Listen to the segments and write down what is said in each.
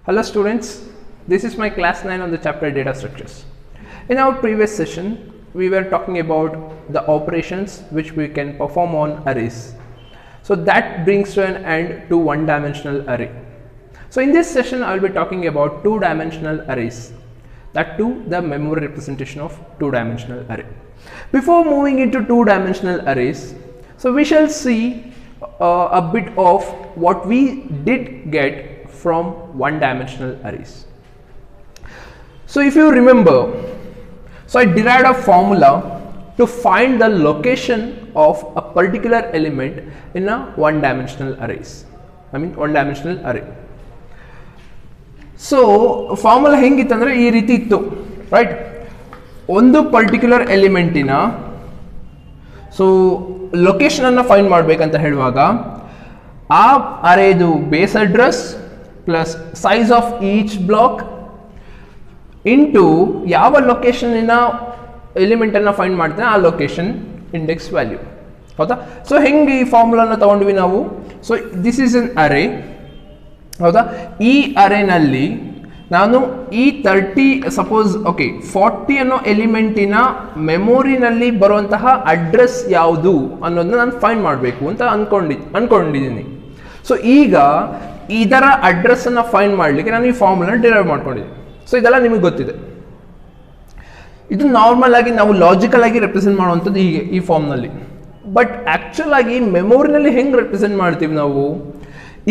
Hello students, this is my class 9 on the chapter data structures. In our previous session, we were talking about the operations which we can perform on arrays. So that brings to an end to one-dimensional array. So in this session, I will be talking about two-dimensional arrays. That too, the memory representation of two-dimensional array. Before moving into two-dimensional arrays, so we shall see a bit of what we did get from one-dimensional arrays. So if you remember, so I derived a formula to find the location of a particular element in a one-dimensional arrays. One-dimensional array. So formula hengitandre ee riti ittu, right? Ondu particular elementina so location anna find ಮಾಡಬೇಕಂತ ಹೇಳುವಾಗ ಆ ಅರೇದು base address plus size of each block into ಯಾವ location element ಅನ್ನ find ಮಾಡ್ತೇನೆ ಆ location index value. ಹೌದಾ? So ಹೆಂಗೆ ಈ ಫಾರ್ಮುಲಾನ ತಗೊಂಡ್ವಿ ನಾವು? So this is an array. ಹೌದಾ? ಈ ಅರೇನಲ್ಲಿ ನಾನು ಈ 40 ಅನ್ನೋ ಎಲಿಮೆಂಟಿನ ಮೆಮೊರಿನಲ್ಲಿ ಬರುವಂತಹ ಅಡ್ರೆಸ್ ಯಾವುದು ಅನ್ನೋದನ್ನ ನಾನು ಫೈಂಡ್ ಮಾಡಬೇಕು ಅಂತ ಅನ್ಕೊಂಡಿದ್ದೀನಿ. ಸೊ ಈಗ ಇದರ ಅಡ್ರೆಸ್ ಅನ್ನ ಫೈಂಡ್ ಮಾಡಲಿಕ್ಕೆ ನಾನು ಈ ಫಾರ್ಮುಲಾ ಡಿರೈವ್ ಮಾಡ್ಕೊಂಡಿದ್ದೀನಿ. ಸೊ ಇದೆಲ್ಲ ನಿಮಗೆ ಗೊತ್ತಿದೆ. ಇದು ನಾರ್ಮಲ್ ಆಗಿ ನಾವು ಲಾಜಿಕಲ್ ಆಗಿ ರೆಪ್ರೆಸೆಂಟ್ ಮಾಡುವಂಥದ್ದು ಹೀಗೆ ಈ ಫಾರ್ಮ್ನಲ್ಲಿ. ಬಟ್ ಆಕ್ಚುಲ್ ಆಗಿ ಮೆಮೊರಿನಲ್ಲಿ ಹೆಂಗೆ ರೆಪ್ರೆಸೆಂಟ್ ಮಾಡ್ತೀವಿ ನಾವು?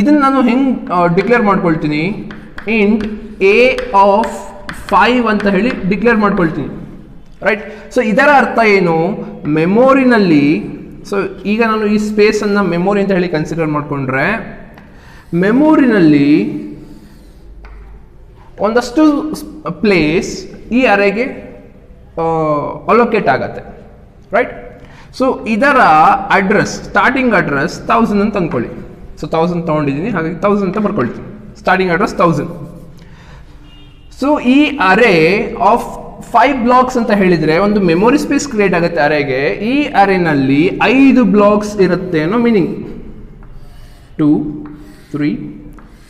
ಇದನ್ನು ನಾನು ಹೆಂಗೆ ಡಿಕ್ಲೇರ್ ಮಾಡ್ಕೊಳ್ತೀನಿ? ಇಂಟ್ ಎ ಆಫ್ 5 ಅಂತ ಹೇಳಿ ಡಿಕ್ಲೇರ್ ಮಾಡ್ಕೊಳ್ತೀನಿ, ರೈಟ್? ಸೊ ಇದರ ಅರ್ಥ ಏನು? ಮೆಮೊರಿನಲ್ಲಿ, ಸೊ ಈಗ ನಾನು ಈ ಸ್ಪೇಸನ್ನು ಮೆಮೊರಿ ಅಂತ ಹೇಳಿ ಕನ್ಸಿಡರ್ ಮಾಡಿಕೊಂಡ್ರೆ ಮೆಮೊರಿನಲ್ಲಿ ಒಂದಷ್ಟು ಪ್ಲೇಸ್ ಈ ಅರೇಗೆ ಅಲೋಕೇಟ್ ಆಗತ್ತೆ, ರೈಟ್? ಸೊ ಇದರ ಅಡ್ರೆಸ್, ಸ್ಟಾರ್ಟಿಂಗ್ ಅಡ್ರೆಸ್ 1000 ಅಂತ ಅಂದ್ಕೊಳ್ಳಿ. ಸೊ 1000 ತೊಗೊಂಡಿದ್ದೀನಿ, ಹಾಗಾಗಿ 1000 ಅಂತ ಬರ್ಕೊಳ್ತೀನಿ. Starting address 1000. ಸೊ ಈ ಅರೇ ಆಫ್ 5 ಬ್ಲಾಕ್ಸ್ ಅಂತ ಹೇಳಿದರೆ ಒಂದು ಮೆಮೊರಿ ಸ್ಪೇಸ್ ಕ್ರಿಯೇಟ್ ಆಗುತ್ತೆ ಅರೇಗೆ. ಈ ಅರೇನಲ್ಲಿ 5 ಬ್ಲಾಕ್ಸ್ ಇರುತ್ತೆ ಅನ್ನೋ ಮೀನಿಂಗ್. 2, 3,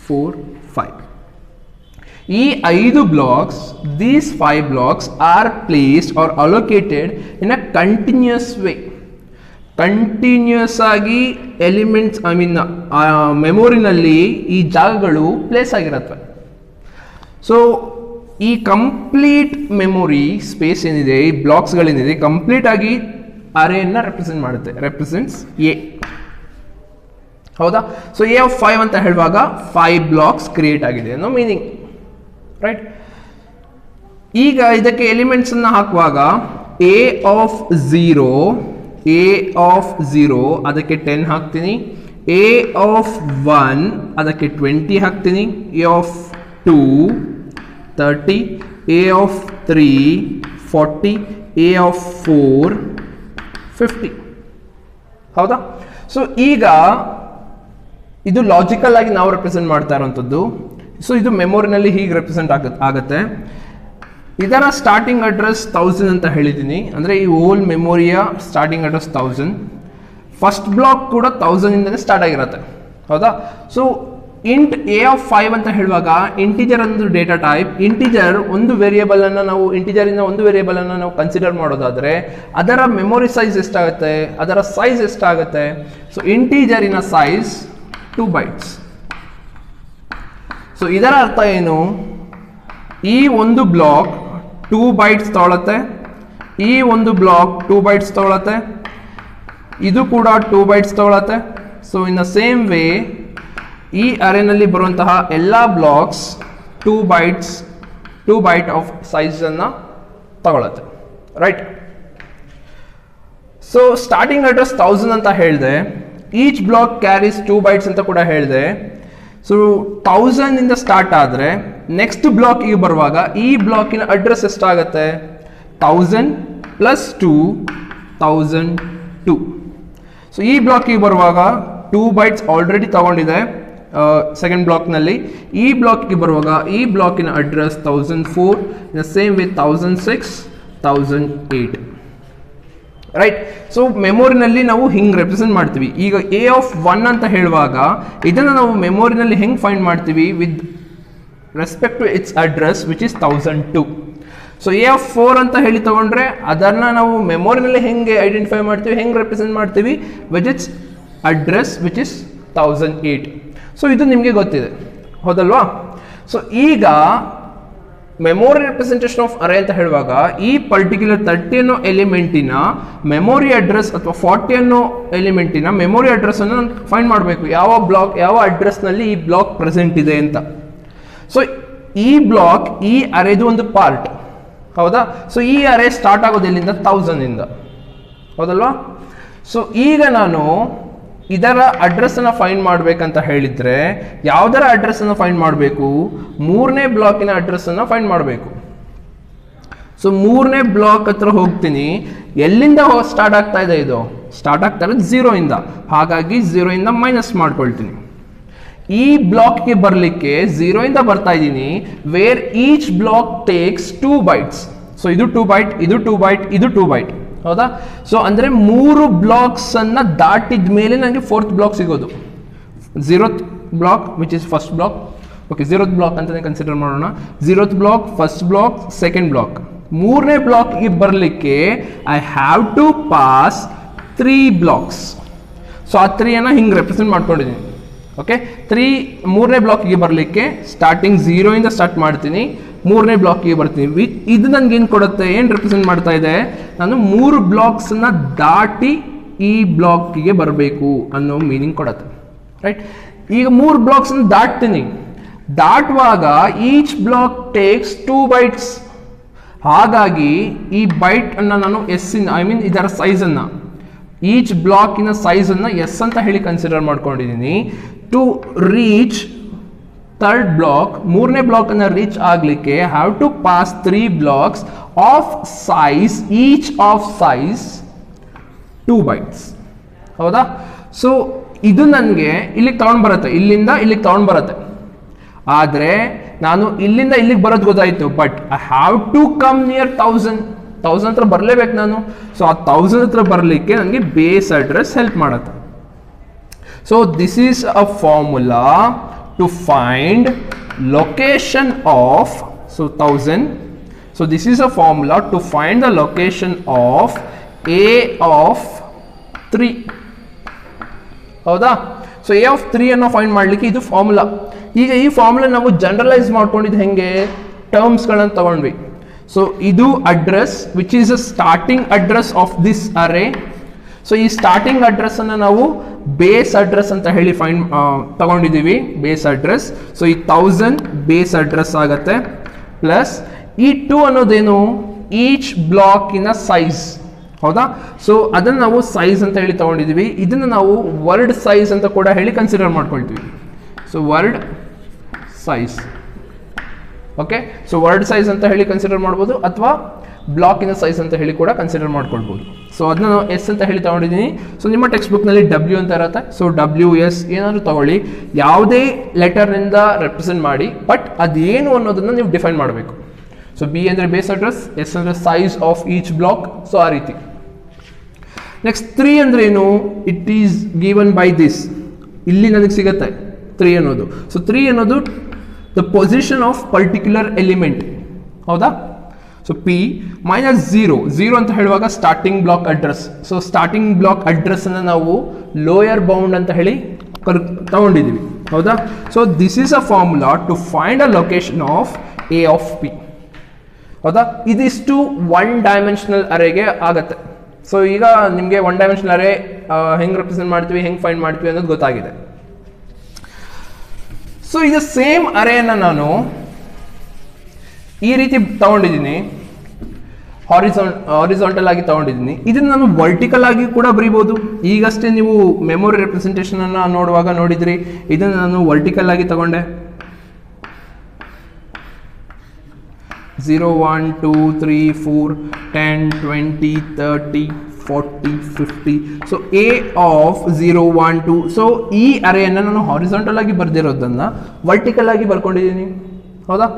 4, 5. ಈ 5 blocks, these 5 blocks are placed or allocated in a continuous way. Continuous ಆಗಿ ಎಲಿಮೆಂಟ್ಸ್ ಮೆಮೊರಿನಲ್ಲಿ ಈ ಜಾಗಗಳು ಪ್ಲೇಸ್ ಆಗಿರತ್ವೆ. ಸೊ ಈ ಕಂಪ್ಲೀಟ್ ಮೆಮೊರಿ ಸ್ಪೇಸ್ ಏನಿದೆ, ಈ ಬ್ಲಾಕ್ಸ್ಗಳೇನಿದೆ, ಕಂಪ್ಲೀಟ್ ಆಗಿ ಅರೇನ ರೆಪ್ರೆಸೆಂಟ್ ಮಾಡುತ್ತೆ, ರೆಪ್ರೆಸೆಂಟ್ಸ್ ಎ. ಹೌದಾ? ಸೊ ಎ ಆಫ್ 5 ಅಂತ ಹೇಳುವಾಗ 5 ಬ್ಲಾಕ್ಸ್ ಕ್ರಿಯೇಟ್ ಆಗಿದೆ ಅನ್ನೋ ಮೀನಿಂಗ್, ರೈಟ್? ಈಗ ಇದಕ್ಕೆ ಎಲಿಮೆಂಟ್ಸ್ ಅನ್ನ ಹಾಕುವಾಗ ಎ ಆಫ್ 0 ಅದಕ್ಕೆ 10 ಹಾಕ್ತೀನಿ, ಎ ಆಫ್ 1 ಅದಕ್ಕೆ 20 ಹಾಕ್ತೀನಿ, A of 2 30, A of 3 40, A of 4 50. ಹೌದಾ? ಸೊ ಈಗ ಇದು ಲಾಜಿಕಲ್ ಆಗಿ ನಾವು ರೆಪ್ರೆಸೆಂಟ್ ಮಾಡ್ತಾ ಇರುವಂಥದ್ದು. ಸೊ ಇದು ಮೆಮೊರಿನಲ್ಲಿ ಹೀಗೆ ರೆಪ್ರೆಸೆಂಟ್ ಆಗತ್ತೆ. ಇದರ ಸ್ಟಾರ್ಟಿಂಗ್ ಅಡ್ರೆಸ್ 1000 ಅಂತ ಹೇಳಿದ್ದೀನಿ, ಅಂದರೆ ಈ ಹೋಲ್ ಮೆಮೊರಿಯ ಸ್ಟಾರ್ಟಿಂಗ್ ಅಡ್ರೆಸ್ 1000. ಫಸ್ಟ್ ಬ್ಲಾಕ್ ಕೂಡ 1000 ಇಂದನೇ ಸ್ಟಾರ್ಟ್ ಆಗಿರುತ್ತೆ. ಹೌದಾ? ಸೊ ಇಂಟ್ ಎ ಆಫ್ 5 ಅಂತ ಹೇಳುವಾಗ ಇಂಟಿಜರ್ ಒಂದು ಡೇಟಾ ಟೈಪ್. ಇಂಟಿಜರ್ ಒಂದು ವೇರಿಯೇಬಲ್ ಅನ್ನು ನಾವು ಕನ್ಸಿಡರ್ ಮಾಡೋದಾದ್ರೆ ಅದರ ಮೆಮೊರಿ ಸೈಜ್ ಎಷ್ಟಾಗುತ್ತೆ, ಅದರ ಸೈಜ್ ಎಷ್ಟಾಗುತ್ತೆ? ಸೊ ಇಂಟಿಜರಿನ ಸೈಜ್ 2 bytes. ಸೊ ಇದರ ಅರ್ಥ ಏನು? ಈ ಒಂದು ಬ್ಲಾಕ್ 2 bytes ತಗೊಳತ್ತೆ, ಈ ಒಂದು ಬ್ಲಾಕ್ 2 bytes ತಗೊಳತ್ತೆ, ಇದು ಕೂಡ 2 bytes ತಗೊಳತ್ತೆ. So in the same way ಈ ಅರೇನಲ್ಲಿ ಬರುವಂತಹ ಎಲ್ಲ ಬ್ಲಾಕ್ಸ್ 2 byte ಆಫ್ ಸೈಜ್ ಅನ್ನ ತಗೊಳತ್ತೆ, ರೈಟ್? ಸೊ ಸ್ಟಾರ್ಟಿಂಗ್ ಅಡ್ರೆಸ್ 1000 ಅಂತ ಹೇಳಿದೆ, ಈಚ್ ಬ್ಲಾಕ್ ಕ್ಯಾರೀಸ್ 2 bytes ಅಂತ ಕೂಡ ಹೇಳಿದೆ. ಸೊ 1000 ಇಂದ ಸ್ಟಾರ್ಟ್ ಆದರೆ ನೆಕ್ಸ್ಟ್ ಬ್ಲಾಕಿಗೆ ಬರುವಾಗ ಈ ಬ್ಲಾಕಿನ ಅಡ್ರೆಸ್ ಎಷ್ಟಾಗುತ್ತೆ? 1000 ಪ್ಲಸ್ 2 1002. ಸೊ ಈ ಬ್ಲಾಕಿಗೆ ಬರುವಾಗ 2 bytes ಆಲ್ರೆಡಿ ತಗೊಂಡಿದೆ ಸೆಕೆಂಡ್ ಬ್ಲಾಕ್ನಲ್ಲಿ. ಈ ಬ್ಲಾಕಿಗೆ ಬರುವಾಗ ಈ ಬ್ಲಾಕಿನ address 1004, in the same way 1006 1008, right? So ಮೆಮೊರಿನಲ್ಲಿ ನಾವು ಹಿಂಗೆ ರೆಪ್ರೆಸೆಂಟ್ ಮಾಡ್ತೀವಿ. ಈಗ ಎ ಆಫ್ 1 ಅಂತ ಹೇಳುವಾಗ ಇದನ್ನು ನಾವು ಮೆಮೊರಿನಲ್ಲಿ ಹೆಂಗೆ ಫೈಂಡ್ ಮಾಡ್ತೀವಿ? With respect to its address which is 1002. So A of 4 ಅಂತ ಹೇಳಿ ತಗೊಂಡ್ರೆ ಅದನ್ನು ನಾವು ಮೆಮೊರಿನಲ್ಲಿ ಹೆಂಗೆ ಐಡೆಂಟಿಫೈ ಮಾಡ್ತೀವಿ, ಹೆಂಗೆ ರೆಪ್ರೆಸೆಂಟ್ ಮಾಡ್ತೀವಿ, which it's address which is 1008. So ಇದು ನಿಮಗೆ ಗೊತ್ತಿದೆ ಹೌದಲ್ವಾ. ಸೊ ಈಗ ಮೆಮೊರಿ ರೆಪ್ರೆಸೆಂಟೇಷನ್ ಆಫ್ ಅರೇ ಅಂತ ಹೇಳುವಾಗ ಈ ಪರ್ಟಿಕ್ಯುಲರ್ 30 ಅನ್ನೋ ಎಲಿಮೆಂಟಿನ ಮೆಮೊರಿ ಅಡ್ರೆಸ್ ಅಥವಾ 40 ಅನ್ನೋ ಎಲಿಮೆಂಟಿನ ಮೆಮೊರಿ ಅಡ್ರೆಸ್ ಅನ್ನು ಫೈಂಡ್ ಮಾಡಬೇಕು, ಯಾವ ಬ್ಲಾಕ್ ಯಾವ ಅಡ್ರೆಸ್ನಲ್ಲಿ ಈ ಬ್ಲಾಕ್ ಪ್ರೆಸೆಂಟ್ ಇದೆ ಅಂತ. ಸೊ ಈ ಬ್ಲಾಕ್ ಈ ಅರೇದು ಒಂದು ಪಾರ್ಟ್ ಹೌದಾ. ಸೊ ಈ ಅರೇ ಸ್ಟಾರ್ಟ್ ಆಗೋದು ಎಲ್ಲಿಂದ 1000 ಇಂದ ಹೌದಲ್ವಾ. ಸೊ ಈಗ ನಾನು ಇದರ ಅಡ್ರೆಸ್ ಅನ್ನು ಫೈಂಡ್ ಮಾಡಬೇಕಂತ ಹೇಳಿದ್ರೆ ಯಾವುದರ ಅಡ್ರೆಸ್ ಅನ್ನು ಫೈಂಡ್ ಮಾಡಬೇಕು, 3ನೇ ಬ್ಲಾಕಿನ ಅಡ್ರೆಸ್ ಅನ್ನು ಫೈಂಡ್ ಮಾಡಬೇಕು. ಸೊ 3ನೇ ಬ್ಲಾಕ್ ಹತ್ರ ಹೋಗ್ತೀನಿ. ಎಲ್ಲಿಂದ ಸ್ಟಾರ್ಟ್ ಆಗ್ತಾ ಇದೆ, ಇದು ಸ್ಟಾರ್ಟ್ ಆಗ್ತಾ ಇರೋದು 0 ಇಂದ, ಹಾಗಾಗಿ 0 ಇಂದ ಮೈನಸ್ ಮಾಡ್ಕೊಳ್ತೀನಿ. ಈ ಬ್ಲಾಕ್ಗೆ ಬರಲಿಕ್ಕೆ 0 ಇಂದ ಬರ್ತಾ ಇದ್ದೀನಿ, where each block takes 2 bytes. So ಇದು 2 byte, ಇದು 2 byte, ಇದು 2 byte ಹೌದಾ. ಸೊ ಅಂದರೆ 3 ಬ್ಲಾಕ್ಸ್ ಅನ್ನ ದಾಟಿದ ಮೇಲೆ ನನಗೆ 4th ಬ್ಲಾಕ್ ಸಿಗೋದು. 0th block which is first block. Okay, 0th block ಅಂತಾನೆ ಕನ್ಸಿಡರ್ ಮಾಡೋಣ. 0th block, first block, second block. 3ನೇ ಬ್ಲಾಕ್ಗೆ ಬರಲಿಕ್ಕೆ I have to pass 3 blocks. So ಆ 3 ಅನ್ನ ಹಿಂಗೆ ರೆಪ್ರೆಸೆಂಟ್ ಮಾಡ್ಕೊಂಡಿದ್ದೀನಿ. ಓಕೆ, 3ನೇ ಬ್ಲಾಕ್ಗೆ ಬರಲಿಕ್ಕೆ ಸ್ಟಾರ್ಟಿಂಗ್ 0 ಇಂದ ಸ್ಟಾರ್ಟ್ ಮಾಡ್ತೀನಿ, 3ನೇ ಬ್ಲಾಕ್ಗೆ ಬರ್ತೀನಿ. ಇದು ನನಗೆ ಏನು ಕೊಡುತ್ತೆ, ಏನು ರೆಪ್ರೆಸೆಂಟ್ ಮಾಡ್ತಾ ಇದೆ, ನಾನು 3 ಬ್ಲಾಕ್ಸನ್ನ ದಾಟಿ ಈ ಬ್ಲಾಕ್ಗೆ ಬರಬೇಕು ಅನ್ನೋ ಮೀನಿಂಗ್ ಕೊಡುತ್ತೆ. ರೈಟ್, ಈಗ 3 ಬ್ಲಾಕ್ಸನ್ನ ದಾಟ್ತೀನಿ. ದಾಟುವಾಗ ಈಚ್ ಬ್ಲಾಕ್ ಟೇಕ್ಸ್ 2 bytes. ಹಾಗಾಗಿ ಈ ಬೈಟ್ ಅನ್ನು ನಾನು ಇದರ ಸೈಜನ್ನು, ಈಚ್ ಬ್ಲಾಕಿನ ಸೈಜನ್ನು ಎಸ್ ಅಂತ ಹೇಳಿ ಕನ್ಸಿಡರ್ ಮಾಡ್ಕೊಂಡಿದ್ದೀನಿ. ಟು ರೀಚ್ 3rd ಬ್ಲಾಕ್, 3ನೇ ಬ್ಲಾಕ್ ಅನ್ನು ರೀಚ್ ಆಗಲಿಕ್ಕೆ have to pass 3 blocks of size, each of size 2 bytes ಹೌದಾ. ಸೊ ಇದು ನನಗೆ ಇಲ್ಲಿಗೆ ತಗೊಂಡು ಬರುತ್ತೆ, ಇಲ್ಲಿಂದ ಇಲ್ಲಿಗೆ ತಗೊಂಡು ಬರುತ್ತೆ. ಆದರೆ ನಾನು ಇಲ್ಲಿಂದ ಇಲ್ಲಿಗೆ ಬರೋದು ಗೊತ್ತಾಯಿತು, but I have to come near 1000 ಹತ್ರ ಬರಲೇಬೇಕು ನಾನು. ಸೊ ಆ 1000 ಹತ್ರ ಬರಲಿಕ್ಕೆ ನನಗೆ ಬೇಸ್ ಅಡ್ರೆಸ್ ಹೆಲ್ಪ್ ಮಾಡುತ್ತೆ. So this is a formula to find location of 1000. So this is a formula to find the location of a of 3 ಹೌದಾ. So a of 3 ಅನ್ನು ಫೈಂಡ್ ಮಾಡಲಿಕ್ಕೆ ಇದು ಫಾರ್ಮುಲಾ. ಈಗ ಈ ಫಾರ್ಮುಲಾ ನಾವು ಜನರಲೈಸ್ ಮಾಡ್ಕೊಂಡಿದ್ದು ಹೆಂಗೆ, ಟರ್ಮ್ಸ್ಗಳನ್ನು ತಗೊಂಡ್ವಿ. ಸೊ ಇದು address which is a starting address of this array. So ಈ ಸ್ಟಾರ್ಟಿಂಗ್ ಅಡ್ರೆಸ್ ಅನ್ನು ನಾವು ಬೇಸ್ ಅಡ್ರೆಸ್ ಅಂತ ಹೇಳಿ ತಗೊಂಡಿದ್ದೀವಿ, ಬೇಸ್ ಅಡ್ರೆಸ್. ಸೊ ಈ 1000 ಬೇಸ್ ಅಡ್ರೆಸ್ ಆಗುತ್ತೆ, ಪ್ಲಸ್ ಈ 2 ಅನ್ನೋದೇನು, ಈಚ್ ಬ್ಲಾಕಿನ ಸೈಜ್ ಹೌದಾ. ಸೊ ಅದನ್ನು ನಾವು ಸೈಜ್ ಅಂತ ಹೇಳಿ ತಗೊಂಡಿದ್ದೀವಿ. ಇದನ್ನು ನಾವು ವರ್ಡ್ ಸೈಜ್ ಅಂತ ಕೂಡ ಹೇಳಿ ಕನ್ಸಿಡರ್ ಮಾಡ್ಕೊಳ್ತೀವಿ. So word size, okay. So word size ಅಂತ ಹೇಳಿ ಕನ್ಸಿಡರ್ ಮಾಡ್ಬೋದು, ಅಥವಾ ಬ್ಲಾಕಿನ ಸೈಜ್ ಅಂತ ಹೇಳಿ ಕೂಡ ಕನ್ಸಿಡರ್ ಮಾಡ್ಕೊಳ್ಬೋದು. ಸೊ ಅದನ್ನ ನಾವು ಎಸ್ ಅಂತ ಹೇಳಿ ತಗೊಂಡಿದ್ದೀನಿ. ಸೊ ನಿಮ್ಮ ಟೆಕ್ಸ್ಟ್ ಬುಕ್ನಲ್ಲಿ ಡಬ್ಲ್ಯೂ ಅಂತ ಇರುತ್ತೆ. ಸೊ ಡಬ್ಲ್ಯೂ ಎಸ್ ಏನಾದರೂ ತಗೊಳ್ಳಿ, ಯಾವುದೇ ಲೆಟರ್ನಿಂದ ರೆಪ್ರೆಸೆಂಟ್ ಮಾಡಿ, ಬಟ್ ಅದೇನು ಅನ್ನೋದನ್ನು ನೀವು ಡಿಫೈನ್ ಮಾಡಬೇಕು. ಸೊ ಬಿ ಅಂದರೆ ಬೇಸ್ ಅಡ್ರೆಸ್, ಎಸ್ ಅಂದರೆ size of each block. So ಆ ರೀತಿ. ನೆಕ್ಸ್ಟ್ 3 ಅಂದ್ರೆ ಏನು, it is given by this. ಇಲ್ಲಿ ನನಗೆ ಸಿಗುತ್ತೆ 3 ಅನ್ನೋದು. ಸೊ 3 ಅನ್ನೋದು the position of particular element ಹೌದಾ. ಸೊ ಪಿ ಮೈನಸ್ 0 ಅಂತ ಹೇಳುವಾಗ starting block address. So starting block address ಅನ್ನು ನಾವು ಲೋಯರ್ ಬೌಂಡ್ ಅಂತ ಹೇಳಿ ತಗೊಂಡಿದ್ದೀವಿ ಹೌದಾ. So this is a formula to find a location of A of P ಹೌದಾ. ಇದಿಷ್ಟು 1 ಡೈಮೆನ್ಷನಲ್ ಅರೇಗೆ ಆಗತ್ತೆ. ಸೊ ಈಗ ನಿಮಗೆ 1 ಡೈಮೆನ್ಷನಲ್ ಅರೇ ಹೆಂಗೆ ರೆಪ್ರೆಸೆಂಟ್ ಮಾಡ್ತೀವಿ, ಹೆಂಗೆ ಫೈಂಡ್ ಮಾಡ್ತೀವಿ ಅನ್ನೋದು ಗೊತ್ತಾಗಿದೆ. ಸೊ ಇದು ಸೇಮ್ ಅರೇನ ನಾನು ಈ ರೀತಿ ತಗೊಂಡಿದ್ದೀನಿ, ಹಾರಿಜಾಂಟಲ್ ಆಗಿ ತಗೊಂಡಿದ್ದೀನಿ. ಇದನ್ನು ನಾನು ವರ್ಟಿಕಲ್ ಆಗಿ ಕೂಡ ಬರೀಬಹುದು. ಈಗಷ್ಟೇ ನೀವು ಮೆಮೊರಿ ರೆಪ್ರೆಸೆಂಟೇಷನ್ ಅನ್ನು ನೋಡುವಾಗ ನೋಡಿದ್ರಿ, ಇದನ್ನು ನಾನು ವರ್ಟಿಕಲ್ ಆಗಿ ತಗೊಂಡೆ. 0 1 2 3 4 10 20 30 40 50. So A of 0 1 2. ಸೊ ಈ ಅರೇಯನ್ನು ನಾನು ಹಾರಿಜಾಂಟಲ್ ಆಗಿ ಬರ್ದಿರೋದನ್ನು ವರ್ಟಿಕಲ್ ಆಗಿ ಬರ್ಕೊಂಡಿದ್ದೀನಿ ಹೌದಾ.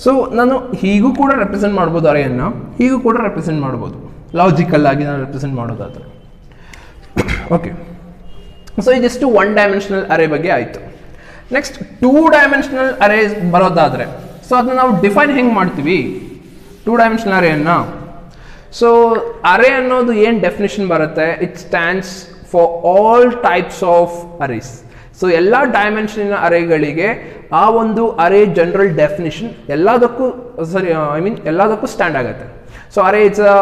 ಸೊ ನಾನು ಹೀಗೂ ಕೂಡ ರೆಪ್ರೆಸೆಂಟ್ ಮಾಡ್ಬೋದು, ಅರೇಯನ್ನು ಹೀಗೂ ಕೂಡ ರೆಪ್ರೆಸೆಂಟ್ ಮಾಡ್ಬೋದು, ಲಾಜಿಕಲ್ ಆಗಿ ನಾನು ರೆಪ್ರೆಸೆಂಟ್ ಮಾಡೋದಾದ್ರೆ. ಓಕೆ, ಸೊ ಇದಿಷ್ಟು 1 ಡೈಮೆನ್ಷನಲ್ ಅರೇ ಬಗ್ಗೆ ಆಯಿತು. ನೆಕ್ಸ್ಟ್ 2 ಡೈಮೆನ್ಷನಲ್ ಅರೇ ಬರೋದಾದ್ರೆ ಸೊ ಅದನ್ನ ನಾವು ಡಿಫೈನ್ ಹೆಂಗೆ ಮಾಡ್ತೀವಿ 2 ಡೈಮೆನ್ಷನಲ್ ಅರೇಯನ್ನು. ಸೊ ಅರೇ ಅನ್ನೋದು ಏನು ಡೆಫಿನೇಷನ್ ಬರುತ್ತೆ, it stands for all types of arrays. So ಎಲ್ಲ ಡೈಮೆನ್ಷನ್ ಅರೇಗಳಿಗೆ ಆ ಒಂದು ಅರೇ ಜನರಲ್ ಡೆಫಿನೇಷನ್ ಎಲ್ಲದಕ್ಕೂ ಎಲ್ಲದಕ್ಕೂ ಸ್ಟ್ಯಾಂಡ್ ಆಗುತ್ತೆ. So array it's a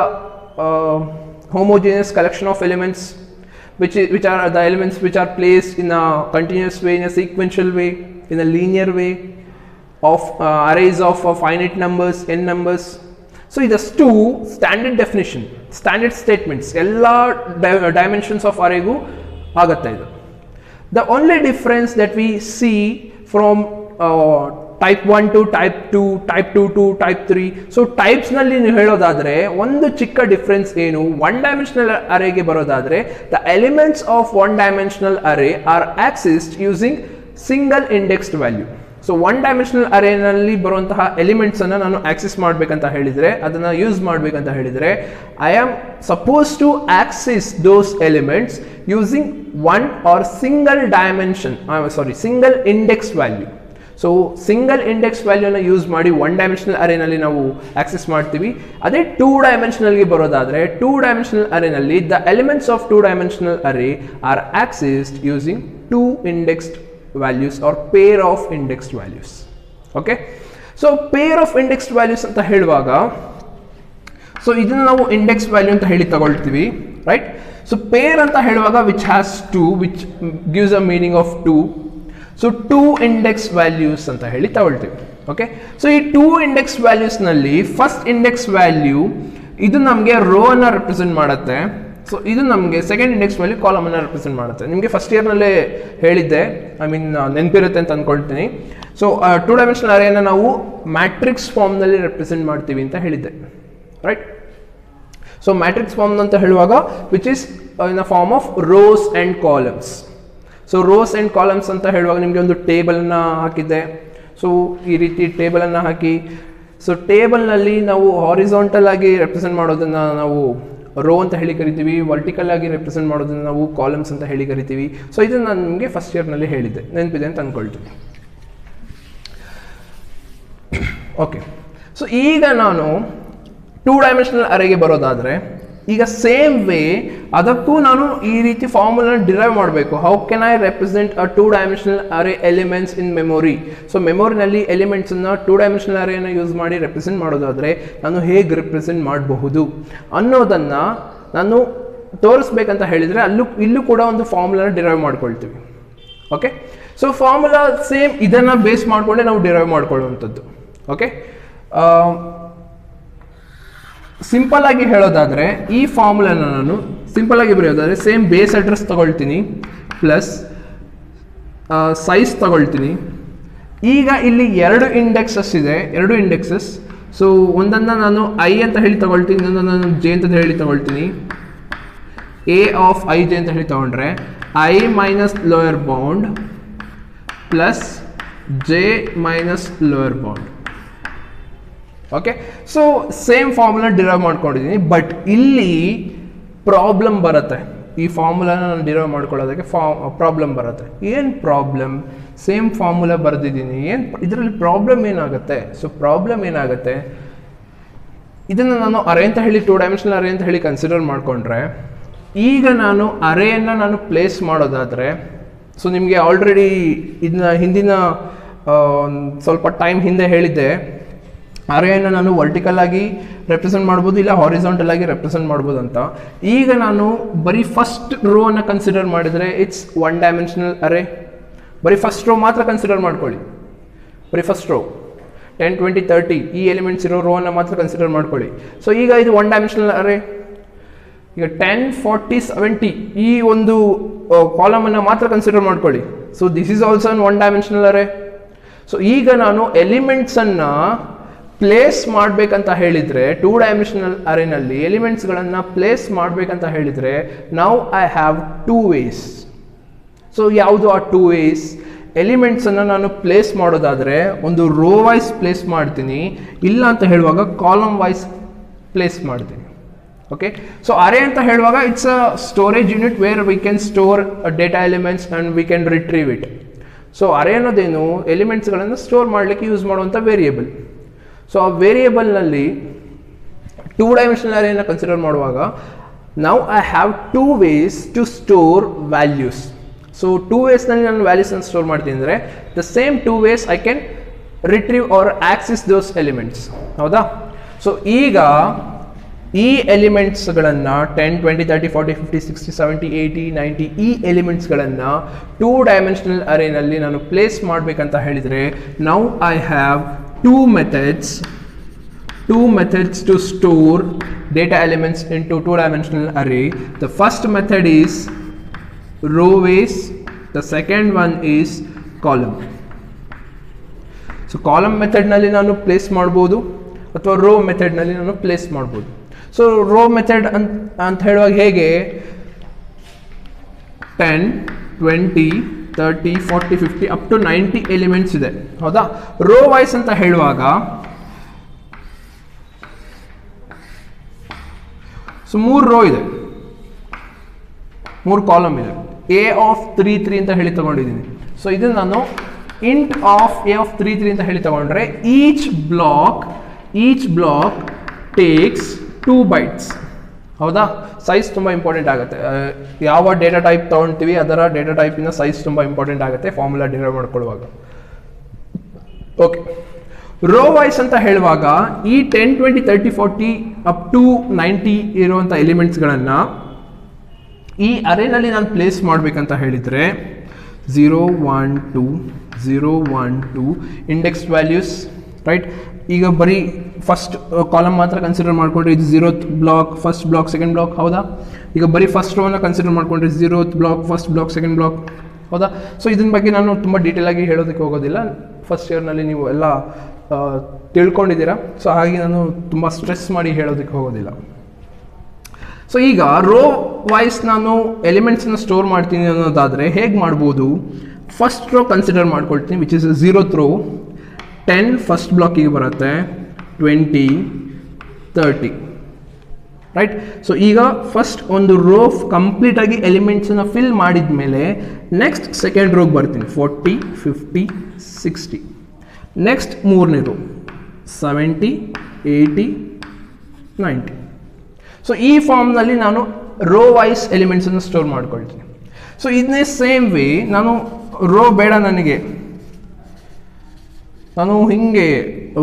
homogeneous collection of elements which are the elements which are placed in a continuous way, in a sequential way, in a linear way of arrays of finite numbers, n numbers. So these two standard definition, standard statements ella dimensions of array gu agutte idu. The only difference that we see from type 1 to type 2, type 2 to type 3. So ಟೈಪ್ಸ್ನಲ್ಲಿ ನೀವು ಹೇಳೋದಾದರೆ ಒಂದು ಚಿಕ್ಕ difference ಏನು, 1 dimensional ಅರೇಗೆ ಬರೋದಾದರೆ the elements of 1 dimensional array are accessed using single indexed value. So 1 dimensional ಅರೇನಲ್ಲಿ ಬರುವಂತಹ ಎಲಿಮೆಂಟ್ಸನ್ನು ನಾನು ಆಕ್ಸಿಸ್ ಮಾಡಬೇಕಂತ ಹೇಳಿದರೆ, ಅದನ್ನು ಯೂಸ್ ಮಾಡಬೇಕಂತ ಹೇಳಿದರೆ, I am suppose to access those elements using 1 or single dimension single index value. So single index ವ್ಯಾಲ್ಯೂನ ಯೂಸ್ ಮಾಡಿ 1 ಡೈಮೆನ್ಷನಲ್ ಅರೇನಲ್ಲಿ ನಾವು ಆಕ್ಸೆಸ್ ಮಾಡ್ತೀವಿ. ಅದೇ 2 ಡೈಮೆನ್ಷನಲ್ಗೆ ಬರೋದಾದರೆ 2 ಡೈಮೆನ್ಷನಲ್ ಅರೇನಲ್ಲಿ the elements of 2 dimensional array are accessed using 2 indexed values or pair of indexed values. Okay, so pair of indexed values ಅಂತ ಹೇಳುವಾಗ ಸೊ ಇದನ್ನು ನಾವು ಇಂಡೆಕ್ಸ್ ವ್ಯಾಲ್ಯೂ ಅಂತ ಹೇಳಿ ತಗೊಳ್ತೀವಿ, ರೈಟ್. ಸೊ ಪೇರ್ ಅಂತ ಹೇಳುವಾಗ which has 2 which gives a meaning of 2. So 2 index values ಅಂತ ಹೇಳಿ ತಗೊಳ್ತೀವಿ. ಓಕೆ, ಸೊ ಈ 2 ಇಂಡೆಕ್ಸ್ ವ್ಯಾಲ್ಯೂಸ್ನಲ್ಲಿ ಫಸ್ಟ್ ಇಂಡೆಕ್ಸ್ ವ್ಯಾಲ್ಯೂ ಇದು ನಮಗೆ ರೋ ಅನ್ನು ರೆಪ್ರೆಸೆಂಟ್ ಮಾಡುತ್ತೆ. ಸೊ ಇದು ನಮಗೆ ಸೆಕೆಂಡ್ ಇಂಡೆಕ್ಸ್ ವ್ಯಾಲ್ಯೂ ಕಾಲಮ್ ಅನ್ನು ರೆಪ್ರೆಸೆಂಟ್ ಮಾಡುತ್ತೆ. ನಿಮಗೆ ಫಸ್ಟ್ ಇಯರ್ನಲ್ಲೇ ಹೇಳಿದ್ದೆ, ನೆನಪಿರುತ್ತೆ ಅಂತ ಅಂದ್ಕೊಳ್ತೀನಿ. ಸೊ 2 ಡೈಮೆನ್ಷನಲ್ ಅರೇನ ನಾವು ಮ್ಯಾಟ್ರಿಕ್ಸ್ ಫಾರ್ಮ್ನಲ್ಲಿ ರೆಪ್ರೆಸೆಂಟ್ ಮಾಡ್ತೀವಿ ಅಂತ ಹೇಳಿದ್ದೆ, ರೈಟ್. ಸೊ ಮ್ಯಾಟ್ರಿಕ್ಸ್ ಫಾರ್ಮ್ ಅಂತ ಹೇಳುವಾಗ which is in a form of rows and columns. So rows and columns ಅಂತ ಹೇಳುವಾಗ ನಿಮಗೆ ಒಂದು ಟೇಬಲನ್ನು ಹಾಕಿದ್ದೆ. ಸೊ ಈ ರೀತಿ ಟೇಬಲನ್ನು ಹಾಕಿ, ಸೊ ಟೇಬಲ್ನಲ್ಲಿ ನಾವು ಹಾರಿಸಾಂಟಲ್ ಆಗಿ ರೆಪ್ರೆಸೆಂಟ್ ಮಾಡೋದನ್ನು ನಾವು ರೋ ಅಂತ ಹೇಳಿ ಕರಿತೀವಿ, ವರ್ಟಿಕಲ್ ಆಗಿ ರೆಪ್ರೆಸೆಂಟ್ ಮಾಡೋದನ್ನು ನಾವು ಕಾಲಮ್ಸ್ ಅಂತ ಹೇಳಿ ಕರಿತೀವಿ. ಸೊ ಇದನ್ನು ನಾನು ನಿಮಗೆ ಫಸ್ಟ್ ಇಯರ್ನಲ್ಲಿ ಹೇಳಿದ್ದೆ, ನೆನಪಿದೆ ಅಂತ ಅಂದ್ಕೊಳ್ತೀನಿ. ಓಕೆ, ಸೊ ಈಗ ನಾನು 2 ಡೈಮೆನ್ಷನಲ್ ಅರೇಗೆ ಬರೋದಾದರೆ ಈಗ ಸೇಮ್ ವೇ ಅದಕ್ಕೂ ನಾನು ಈ ರೀತಿ ಫಾರ್ಮುಲಾ ಡಿರೈವ್ ಮಾಡಬೇಕು. How can I represent a 2 dimensional array elements in memory. So ಮೆಮೊರಿನಲ್ಲಿ ಎಲಿಮೆಂಟ್ಸನ್ನು 2 ಡೈಮೆನ್ಷನಲ್ ಅರೇನ ಯೂಸ್ ಮಾಡಿ ರೆಪ್ರೆಸೆಂಟ್ ಮಾಡೋದಾದರೆ ನಾನು ಹೇಗೆ ರೆಪ್ರೆಸೆಂಟ್ ಮಾಡಬಹುದು ಅನ್ನೋದನ್ನು ನಾನು ತೋರಿಸ್ಬೇಕಂತ ಹೇಳಿದರೆ ಇಲ್ಲೂ ಕೂಡ ಒಂದು ಫಾರ್ಮುಲಾನ ಡಿರೈವ್ ಮಾಡ್ಕೊಳ್ತೀವಿ. ಓಕೆ, ಸೊ ಫಾರ್ಮುಲಾ ಸೇಮ್ ಇದನ್ನು ಬೇಸ್ ಮಾಡಿಕೊಂಡೆ ನಾವು ಡಿರೈವ್ ಮಾಡ್ಕೊಳ್ಳುವಂಥದ್ದು. ಓಕೆ, ಸಿಂಪಲ್ ಆಗಿ ಹೇಳೋದಾದರೆ ಈ ಫಾರ್ಮುಲಾನ ನಾನು ಸಿಂಪಲ್ ಆಗಿ ಬರೆಯೋದಾದರೆ ಸೇಮ್ ಬೇಸ್ ಅಡ್ರೆಸ್ ತಗೊಳ್ತೀನಿ ಪ್ಲಸ್ ಸೈಜ್ ತಗೊಳ್ತೀನಿ. ಈಗ ಇಲ್ಲಿ 2 ಇಂಡೆಕ್ಸಸ್ ಇದೆ, 2 ಇಂಡೆಕ್ಸಸ್. ಸೊ ಒಂದನ್ನು ನಾನು ಐ ಅಂತ ಹೇಳಿ ತಗೊಳ್ತೀನಿ, ಇನ್ನೊಂದನ್ನು ನಾನು ಜೆ ಅಂತ ಹೇಳಿ ತಗೊಳ್ತೀನಿ. ಎ ಆಫ್ ಐ ಜೆ ಅಂತ ಹೇಳಿ ತಗೊಂಡ್ರೆ I minus lower bound plus J minus lower bound. Okay, so same formula derive ಮಾಡ್ಕೊಂಡಿದ್ದೀನಿ. ಬಟ್ ಇಲ್ಲಿ ಪ್ರಾಬ್ಲಮ್ ಬರುತ್ತೆ, ಈ ಫಾರ್ಮುಲಾನ ನಾನು ಡಿರೈವ್ ಮಾಡ್ಕೊಳ್ಳೋದಕ್ಕೆ ಪ್ರಾಬ್ಲಮ್ ಬರುತ್ತೆ. ಏನು ಪ್ರಾಬ್ಲಮ್? ಸೇಮ್ ಫಾರ್ಮುಲಾ ಬರೆದಿದ್ದೀನಿ, ಏನು ಇದರಲ್ಲಿ ಪ್ರಾಬ್ಲಮ್ ಏನಾಗುತ್ತೆ? ಸೊ ಪ್ರಾಬ್ಲಮ್ ಏನಾಗುತ್ತೆ, ಇದನ್ನು ನಾನು ಅರೇ ಅಂತ ಹೇಳಿ 2 ಡೈಮೆನ್ಷನಲ್ ಅರೇ ಅಂತ ಹೇಳಿ ಕನ್ಸಿಡರ್ ಮಾಡಿಕೊಂಡ್ರೆ ಈಗ ನಾನು ಅರೇಯನ್ನು ನಾನು ಪ್ಲೇಸ್ ಮಾಡೋದಾದರೆ, ಸೊ ನಿಮಗೆ ಆಲ್ರೆಡಿ ಇದನ್ನ ಹಿಂದಿನ ಸ್ವಲ್ಪ ಟೈಮ್ ಹಿಂದೆ ಹೇಳಿದ್ದೆ, ಅರೇಯನ್ನು ನಾನು ವರ್ಟಿಕಲ್ ಆಗಿ ರೆಪ್ರೆಸೆಂಟ್ ಮಾಡ್ಬೋದು, ಇಲ್ಲ ಹಾರಿಸಾಂಟಲ್ ಆಗಿ ರೆಪ್ರೆಸೆಂಟ್ ಮಾಡ್ಬೋದು ಅಂತ. ಈಗ ನಾನು ಬರೀ ಫಸ್ಟ್ ರೋ ಅನ್ನು ಕನ್ಸಿಡರ್ ಮಾಡಿದರೆ ಇಟ್ಸ್ 1 ಡೈಮೆನ್ಷನಲ್ ಅರೇ. ಬರೀ ಫಸ್ಟ್ ರೋ ಮಾತ್ರ ಕನ್ಸಿಡರ್ ಮಾಡ್ಕೊಳ್ಳಿ, ಬರೀ ಫಸ್ಟ್ ರೋ 10, 20, 30 ಈ ಎಲಿಮೆಂಟ್ಸ್ ಇರೋ ರೋ ಅನ್ನು ಮಾತ್ರ ಕನ್ಸಿಡರ್ ಮಾಡ್ಕೊಳ್ಳಿ. ಸೊ ಈಗ ಇದು 1 ಡೈಮೆನ್ಷನಲ್ ಅರೇ. ಈಗ 10, 40, 70 ಈ ಒಂದು ಕಾಲಮನ್ನು ಮಾತ್ರ ಕನ್ಸಿಡರ್ ಮಾಡ್ಕೊಳ್ಳಿ. So this is also 1 dimensional array. So ಈಗ ನಾನು ಎಲಿಮೆಂಟ್ಸನ್ನು ಪ್ಲೇಸ್ ಮಾಡಬೇಕಂತ ಹೇಳಿದರೆ 2 ಡೈಮೆನ್ಷನಲ್ ಅರೇನಲ್ಲಿ ಎಲಿಮೆಂಟ್ಸ್ಗಳನ್ನು ಪ್ಲೇಸ್ ಮಾಡಬೇಕಂತ ಹೇಳಿದರೆ ನಾವು ಐ ಹ್ಯಾವ್ 2 ವೇಸ್. ಸೊ ಯಾವುದು ಆ 2 ವೇಸ್? ಎಲಿಮೆಂಟ್ಸನ್ನು ನಾನು ಪ್ಲೇಸ್ ಮಾಡೋದಾದರೆ ಒಂದು ರೋ ವೈಸ್ ಪ್ಲೇಸ್ ಮಾಡ್ತೀನಿ, ಇಲ್ಲ ಅಂತ ಹೇಳುವಾಗ ಕಾಲಮ್ ವೈಸ್ ಪ್ಲೇಸ್ ಮಾಡ್ತೀನಿ. ಓಕೆ, ಸೊ ಅರೇ ಅಂತ ಹೇಳುವಾಗ it's a storage unit where we can store data elements and we can retrieve it. So array ಅನ್ನೋದೇನು, ಎಲಿಮೆಂಟ್ಸ್ಗಳನ್ನು ಸ್ಟೋರ್ ಮಾಡಲಿಕ್ಕೆ ಯೂಸ್ ಮಾಡುವಂಥ ವೇರಿಯೇಬಲ್. ಸೊ ಆ ವೇರಿಯೇಬಲ್ನಲ್ಲಿ 2 ಡೈಮೆನ್ಷನಲ್ ಅರೇನ ಕನ್ಸಿಡರ್ ಮಾಡುವಾಗ ನಾವು I have 2 ways to store values. So 2 waysನಲ್ಲಿ ನಾನು ವ್ಯಾಲ್ಯೂಸನ್ನು ಸ್ಟೋರ್ ಮಾಡ್ತೀನಿ ಅಂದರೆ the same 2 ways I can retrieve or access those elements. ಹೌದಾ? ಸೊ ಈಗ ಈ ಎಲಿಮೆಂಟ್ಸ್ಗಳನ್ನು 10, 20, 30, 40, 50, 60, 70, 80, 90 ಈ ಎಲಿಮೆಂಟ್ಸ್ಗಳನ್ನು 2 ಡೈಮೆನ್ಷನಲ್ ಅರೇನಲ್ಲಿ ನಾನು ಪ್ಲೇಸ್ ಮಾಡಬೇಕಂತ ಹೇಳಿದರೆ ನಾವು I have 2 methods to store data elements into 2-dimensional array. The first method is row ways, the second one is column. So column method ನಲ್ಲಿ ನಾನು ಪ್ಲೇಸ್ ಮಾಡ್ಬೋದು ಅಥವಾ ರೋ ಮೆಥಡ್ ನಲ್ಲಿ ನಾನು ಪ್ಲೇಸ್ ಮಾಡ್ಬೋದು. ಸೊ ರೋ ಮೆಥಡ್ ಅಂತ ಹೇಳುವಾಗ ಹೇಗೆ 10, 20, 30, 40, 50 ಅಪ್ ಟು 90 ಎಲಿಮೆಂಟ್ಸ್ ಇದೆ. ಹೌದಾ? ರೋ ವೈಸ್ ಅಂತ ಹೇಳುವಾಗ ಸೊ 3 ರೋ ಇದೆ, 3 ಕಾಲಮ್ ಇದೆ. ಎ ಆಫ್ 3, 3 ಅಂತ ಹೇಳಿ ತಗೊಂಡಿದ್ದೀನಿ. ಸೊ ಇದನ್ನು ನಾನು ಇಂಟ್ ಆಫ್ ಎ ಆಫ್ 3, 3 ಅಂತ ಹೇಳಿ ತಗೊಂಡ್ರೆ ಈಚ್ ಬ್ಲಾಕ್ ಟೇಕ್ಸ್ 2 bytes. ಹೌದಾ? ಸೈಜ್ ತುಂಬ ಇಂಪಾರ್ಟೆಂಟ್ ಆಗುತ್ತೆ. ಯಾವ ಡೇಟಾ ಟೈಪ್ ತೊಗೊಳ್ತೀವಿ ಅದರ ಡೇಟಾ ಟೈಪಿನ ಸೈಜ್ ತುಂಬ ಇಂಪಾರ್ಟೆಂಟ್ ಆಗುತ್ತೆ ಫಾರ್ಮುಲಾ ಡಿರೈವ್ ಮಾಡ್ಕೊಳ್ಳುವಾಗ. ಓಕೆ, ರೋ ವೈಸ್ ಅಂತ ಹೇಳುವಾಗ ಈ 10, 20, 30, 40 ಅಪ್ ಟು 90 ಇರುವಂಥ ಎಲಿಮೆಂಟ್ಸ್ಗಳನ್ನು ಈ ಅರೇನಲ್ಲಿ ನಾನು ಪ್ಲೇಸ್ ಮಾಡಬೇಕಂತ ಹೇಳಿದರೆ 0, 1, 2, 0, 1, 2 ಇಂಡೆಕ್ಸ್ ವ್ಯಾಲ್ಯೂಸ್. ರೈಟ್? ಈಗ ಬರೀ ಫಸ್ಟ್ ಕಾಲಮ್ ಮಾತ್ರ ಕನ್ಸಿಡರ್ ಮಾಡಿಕೊಂಡ್ರೆ ಇದು 0th block, first block, second block. ಹೌದಾ? ಈಗ ಬರೀ ಫಸ್ಟ್ ರೋನ ಕನ್ಸಿಡರ್ ಮಾಡಿಕೊಂಡ್ರೆ 0th block, first block, second block. ಹೌದಾ? ಸೊ ಇದನ್ನ ಬಗ್ಗೆ ನಾನು ತುಂಬ ಡೀಟೇಲಾಗಿ ಹೇಳೋದಕ್ಕೆ ಹೋಗೋದಿಲ್ಲ. ಫಸ್ಟ್ ಇಯರ್ನಲ್ಲಿ ನೀವು ಎಲ್ಲ ತಿಳ್ಕೊಂಡಿದ್ದೀರಾ. ಸೊ ಹಾಗೆ ನಾನು ತುಂಬ ಸ್ಟ್ರೆಸ್ ಮಾಡಿ ಹೇಳೋದಕ್ಕೆ ಹೋಗೋದಿಲ್ಲ. ಸೊ ಈಗ ರೋ ವೈಸ್ ನಾನು ಎಲಿಮೆಂಟ್ಸನ್ನ ಸ್ಟೋರ್ ಮಾಡ್ತೀನಿ ಅನ್ನೋದಾದರೆ ಹೇಗೆ ಮಾಡ್ಬೋದು? ಫಸ್ಟ್ ರೋ ಕನ್ಸಿಡರ್ ಮಾಡ್ಕೊಳ್ತೀನಿ, which is 0th row. 10 first ಬ್ಲಾಕಿಗೆ ಬರುತ್ತೆ, 20, 30. ರೈಟ್? ಸೊ ಈಗ ಫಸ್ಟ್ ಒಂದು ರೋ ಕಂಪ್ಲೀಟಾಗಿ ಎಲಿಮೆಂಟ್ಸನ್ನು ಫಿಲ್ ಮಾಡಿದ ಮೇಲೆ ನೆಕ್ಸ್ಟ್ ಸೆಕೆಂಡ್ ರೋಗೆ ಬರ್ತೀನಿ, 40, 50, 60. ನೆಕ್ಸ್ಟ್ 3ನೇ ರೋ 70, 80, 90. ಸೊ ಈ ಫಾರ್ಮ್ನಲ್ಲಿ ನಾನು ರೋ ವೈಸ್ ಎಲಿಮೆಂಟ್ಸನ್ನು ಸ್ಟೋರ್ ಮಾಡ್ಕೊಳ್ತೀನಿ. ಸೊ ಇದನ್ನೇ ಸೇಮ್ ವೇ ನಾನು ರೋ ಬೇಡ ನನಗೆ, ನಾನು ಹಿಂಗೆ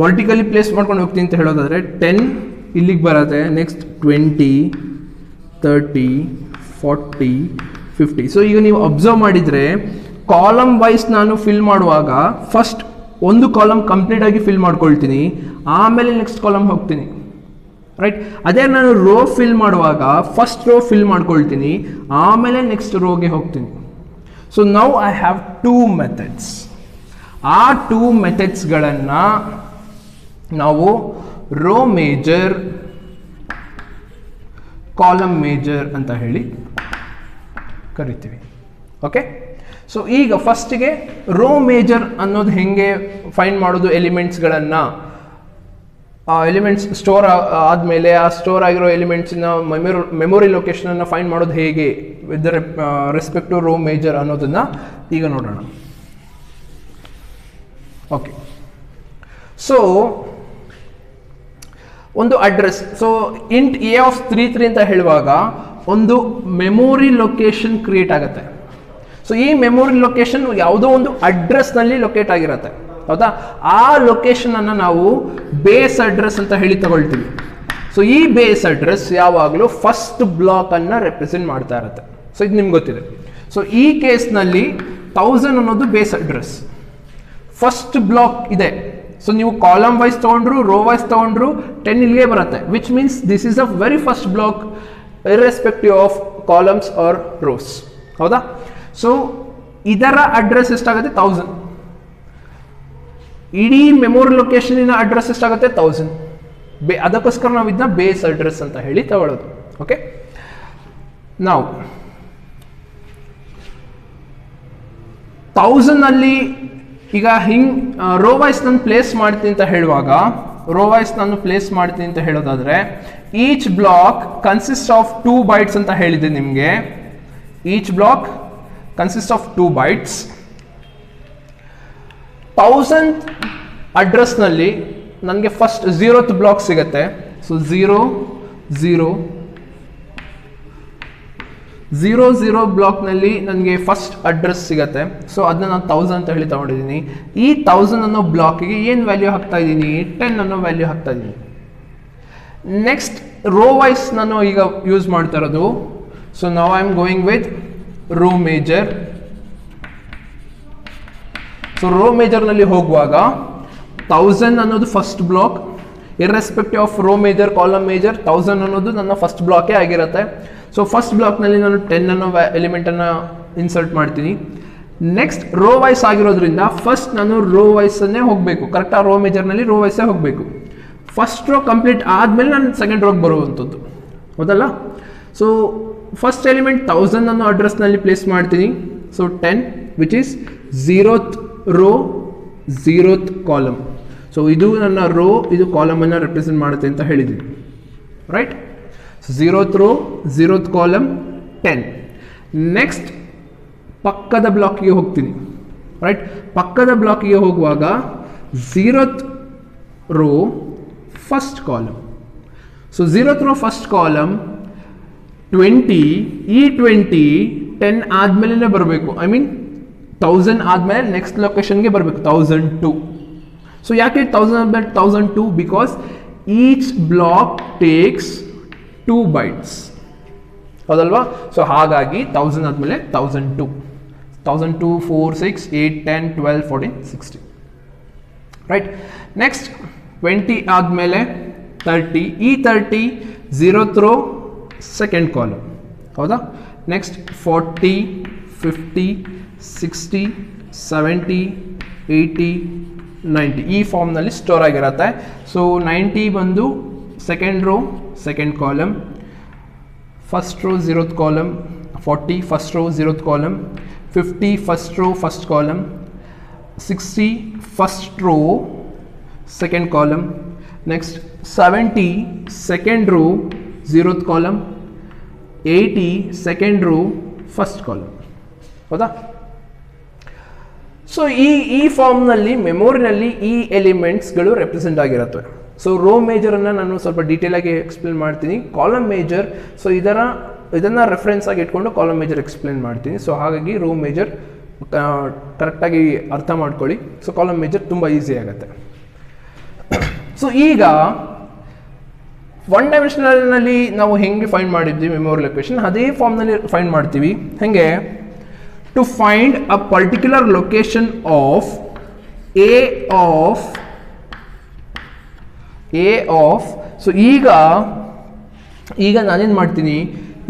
ವರ್ಟಿಕಲಿ ಪ್ಲೇಸ್ ಮಾಡ್ಕೊಂಡು ಹೋಗ್ತೀನಿ ಅಂತ ಹೇಳೋದಾದರೆ 10 ಇಲ್ಲಿಗೆ ಬರುತ್ತೆ, ನೆಕ್ಸ್ಟ್ 20, 30, 40, 50. ಸೊ ಈಗ ನೀವು ಅಬ್ಸರ್ವ್ ಮಾಡಿದರೆ ಕಾಲಮ್ ವೈಸ್ ನಾನು ಫಿಲ್ ಮಾಡುವಾಗ ಫಸ್ಟ್ ಒಂದು ಕಾಲಮ್ ಕಂಪ್ಲೀಟಾಗಿ ಫಿಲ್ ಮಾಡ್ಕೊಳ್ತೀನಿ, ಆಮೇಲೆ ನೆಕ್ಸ್ಟ್ ಕಾಲಮ್ ಹೋಗ್ತೀನಿ. ರೈಟ್? ಅದೇ ನಾನು ರೋ ಫಿಲ್ ಮಾಡುವಾಗ ಫಸ್ಟ್ ರೋ ಫಿಲ್ ಮಾಡ್ಕೊಳ್ತೀನಿ, ಆಮೇಲೆ ನೆಕ್ಸ್ಟ್ ರೋಗೆ ಹೋಗ್ತೀನಿ. So now I have 2 methods. ಆ 2 ಮೆಥಡ್ಸ್ಗಳನ್ನು ನಾವು ರೋ ಮೇಜರ್, ಕಾಲಮ್ ಮೇಜರ್ ಅಂತ ಹೇಳಿ ಕರಿತೀವಿ. ಓಕೆ? ಸೊ ಈಗ ಫಸ್ಟಿಗೆ ರೋ ಮೇಜರ್ ಅನ್ನೋದು ಹೆಂಗೆ ಫೈಂಡ್ ಮಾಡೋದು ಎಲಿಮೆಂಟ್ಸ್ಗಳನ್ನು, ಎಲಿಮೆಂಟ್ಸ್ ಸ್ಟೋರ್ ಆದಮೇಲೆ ಆ ಸ್ಟೋರ್ ಆಗಿರೋ ಎಲಿಮೆಂಟ್ಸಿನ ಮೆಮೊರಿ ಲೊಕೇಶನನ್ನು ಫೈಂಡ್ ಮಾಡೋದು ಹೇಗೆ with respect to row major ಅನ್ನೋದನ್ನು ಈಗ ನೋಡೋಣ. ಓಕೆ, ಸೊ ಒಂದು address, so int A of 3, 3 ಅಂತ ಹೇಳುವಾಗ ಒಂದು ಮೆಮೊರಿ ಲೊಕೇಶನ್ ಕ್ರಿಯೇಟ್ ಆಗುತ್ತೆ. ಸೊ ಈ ಮೆಮೊರಿ ಲೊಕೇಶನ್ ಯಾವುದೋ ಒಂದು ಅಡ್ರೆಸ್ನಲ್ಲಿ ಲೊಕೇಟ್ ಆಗಿರುತ್ತೆ. ಹೌದಾ? ಆ ಲೊಕೇಶನನ್ನು ನಾವು ಬೇಸ್ ಅಡ್ರೆಸ್ ಅಂತ ಹೇಳಿ ತಗೊಳ್ತೀವಿ. ಸೊ ಈ ಬೇಸ್ ಅಡ್ರೆಸ್ ಯಾವಾಗಲೂ ಫಸ್ಟ್ ಬ್ಲಾಕನ್ನು ರೆಪ್ರೆಸೆಂಟ್ ಮಾಡ್ತಾ ಇರುತ್ತೆ. ಸೊ ಇದು ನಿಮ್ಗೆ ಗೊತ್ತಿದೆ. ಸೊ ಈ ಕೇಸ್ನಲ್ಲಿ 1000 ಅನ್ನೋದು ಬೇಸ್ ಅಡ್ರೆಸ್, ಫಸ್ಟ್ ಬ್ಲಾಕ್ ಇದೆ. ಸೊ ನೀವು ಕಾಲಮ್ ವೈಸ್ ತೊಗೊಂಡ್ರು, ರೋ ವೈಸ್ ತೊಗೊಂಡ್ರು 10 ಇಲ್ಲಿಗೆ ಬರುತ್ತೆ, which means this is a very first block irrespective of columns or rows. ಹೌದಾ? ಸೊ ಇದರ ಅಡ್ರೆಸ್ ಎಷ್ಟಾಗುತ್ತೆ? 1000. ಇಡೀ ಮೆಮೊರಿ ಲೊಕೇಶನಿನ ಅಡ್ರೆಸ್ ಎಷ್ಟಾಗುತ್ತೆ? 1000. ಅದಕ್ಕೋಸ್ಕರ ನಾವು ಇದನ್ನ ಬೇಸ್ ಅಡ್ರೆಸ್ ಅಂತ ಹೇಳಿ ತಗೊಳ್ಳೋದು. ಓಕೆ, ನಾವು 1000 ಅಲ್ಲಿ ಈಗ ಹಿಂಗ್ ರೋ ವೈಸ್ ನಾನು ಪ್ಲೇಸ್ ಮಾಡ್ತೀನಿ ಅಂತ ಹೇಳುವಾಗ, ರೋ ವೈಸ್ ನಾನು ಪ್ಲೇಸ್ ಮಾಡ್ತೀನಿ ಅಂತ ಹೇಳೋದಾದ್ರೆ each block consist of 2 bytes ಅಂತ ಹೇಳಿದೆ ನಿಮಗೆ. Each block consist of 2 bytes. 1000th ಅಡ್ರೆಸ್ನಲ್ಲಿ ನನಗೆ ಫಸ್ಟ್ 0th ಬ್ಲಾಕ್ ಸಿಗುತ್ತೆ. ಸೊ 0 ಬ್ಲಾಕ್ನಲ್ಲಿ ನನಗೆ ಫಸ್ಟ್ ಅಡ್ರೆಸ್ ಸಿಗುತ್ತೆ. ಸೊ ಅದನ್ನ ನಾನು 1000 ಅಂತ ಹೇಳಿ ತಗೊಂಡಿದ್ದೀನಿ. ಈ 1000 ಅನ್ನೋ ಬ್ಲಾಕಿಗೆ ಏನು ವ್ಯಾಲ್ಯೂ ಹಾಕ್ತಾ ಇದ್ದೀನಿ, 10 ಅನ್ನೋ ವ್ಯಾಲ್ಯೂ ಹಾಕ್ತಾ ಇದ್ದೀನಿ. ನೆಕ್ಸ್ಟ್ ರೋ ವೈಸ್ ನಾನು ಈಗ ಯೂಸ್ ಮಾಡ್ತಾ ಇರೋದು. ಸೊ ನಾವು I am going with row major. So row ಮೇಜರ್ನಲ್ಲಿ ಹೋಗುವಾಗ 1000 ಅನ್ನೋದು first block, irrespective of row major column major 1000 ಅನ್ನೋದು ನನ್ನ ಫಸ್ಟ್ ಬ್ಲಾಕೇ ಆಗಿರುತ್ತೆ. ಸೊ ಫಸ್ಟ್ ಬ್ಲಾಕ್ನಲ್ಲಿ ನಾನು 10 ಅನ್ನೋ ಎಲಿಮೆಂಟನ್ನು ಇನ್ಸರ್ಟ್ ಮಾಡ್ತೀನಿ. ನೆಕ್ಸ್ಟ್ ರೋ ವೈಸ್ ಆಗಿರೋದ್ರಿಂದ ಫಸ್ಟ್ ನಾನು ರೋ ವೈಸನ್ನೇ ಹೋಗಬೇಕು. ಕರೆಕ್ಟಾಗಿ ರೋ ಮೇಜರ್ನಲ್ಲಿ ರೋ ವೈಸೇ ಹೋಗಬೇಕು. ಫಸ್ಟ್ ರೋ ಕಂಪ್ಲೀಟ್ ಆದಮೇಲೆ ನಾನು ಸೆಕೆಂಡ್ ರೋಗೆ ಬರುವಂಥದ್ದು, ಹೌದಲ್ಲ? ಸೊ ಫಸ್ಟ್ ಎಲಿಮೆಂಟ್ 1000 ಅನ್ನೋ ಅಡ್ರೆಸ್ನಲ್ಲಿ ಪ್ಲೇಸ್ ಮಾಡ್ತೀನಿ. So 10 which is 0th row 0th column. So ಇದು ನನ್ನ ರೋ, ಇದು ಕಾಲಮನ್ನು ರೆಪ್ರೆಸೆಂಟ್ ಮಾಡುತ್ತೆ ಅಂತ ಹೇಳಿದ್ದೀನಿ, right? 0th row 0th column 10. Next ಪಕ್ಕದ ಬ್ಲಾಕಿಗೆ ಹೋಗ್ತೀನಿ, ರೈಟ್? ಪಕ್ಕದ ಬ್ಲಾಕಿಗೆ ಹೋಗುವಾಗ 0th row first column. So 0th row first column 20. ಈ 20 10 ಆದಮೇಲೆ ಬರಬೇಕು. ಐ ಮೀನ್ 1000 ಆದಮೇಲೆ ನೆಕ್ಸ್ಟ್ ಲೊಕೇಶನ್ಗೆ ಬರಬೇಕು, 1002. ಸೊ ಯಾಕೆ 1000 ಆದಮೇಲೆ 1002? Because each block takes 2 bytes, ಹೌದಲ್ವಾ? ಸೊ ಹಾಗಾಗಿ 1000 ಆದಮೇಲೆ 1002, 1002, 4, 6, 8, 10, 12, 14, 16, ರೈಟ್? ನೆಕ್ಸ್ಟ್ 20 ಆದಮೇಲೆ 30. ಈ 30 0th ರೋ ಸೆಕೆಂಡ್ ಕಾಲಮ್, ಹೌದಾ? ನೆಕ್ಸ್ಟ್ 40, 50, 60, 70, 80, 90 ಈ ಫಾರ್ಮ್ನಲ್ಲಿ ಸ್ಟೋರ್ ಆಗಿರುತ್ತೆ. ಸೊ 90 ಬಂದು second row second column, first row 0th column, 40 first row 0th column, 50 first row first column, 60 first row second column, next 70 second row 0th column, 80 second row first column, ಹೌದಾ? So ಈ ಫಾರ್ಮ್ನಲ್ಲಿ ಮೆಮೊರಿನಲ್ಲಿ ಈ ಎಲಿಮೆಂಟ್ಸ್ಗಳು represent ಆಗಿರುತ್ತೆ. So rho ಮೇಜರನ್ನು ನಾನು ಸ್ವಲ್ಪ ಡೀಟೇಲಾಗಿ explain ಮಾಡ್ತೀನಿ. Column major, so ಇದನ್ನು reference ಆಗಿ ಇಟ್ಕೊಂಡು ಕಾಲಮ್ ಮೇಜರ್ ಎಕ್ಸ್ಪ್ಲೇನ್ ಮಾಡ್ತೀನಿ. ಸೊ ಹಾಗಾಗಿ ರೋ ಮೇಜರ್ ಕರೆಕ್ಟಾಗಿ ಅರ್ಥ ಮಾಡ್ಕೊಳ್ಳಿ. ಸೊ ಕಾಲಮ್ ಮೇಜರ್ ತುಂಬ ಈಸಿ ಆಗುತ್ತೆ. ಸೊ ಈಗ 1 ಡೈಮೆನ್ಷನಲ್ನಲ್ಲಿ ನಾವು ಹೆಂಗೆ ಫೈಂಡ್ ಮಾಡಿದ್ವಿ ಮೆಮೊರಿ ಲೊಕೇಶನ್, ಅದೇ ಫಾರ್ಮ್ನಲ್ಲಿ ಫೈಂಡ್ ಮಾಡ್ತೀವಿ. ಹೆಂಗೆ? To find a particular location of A of so ಈಗ ನಾನೇನು ಮಾಡ್ತೀನಿ,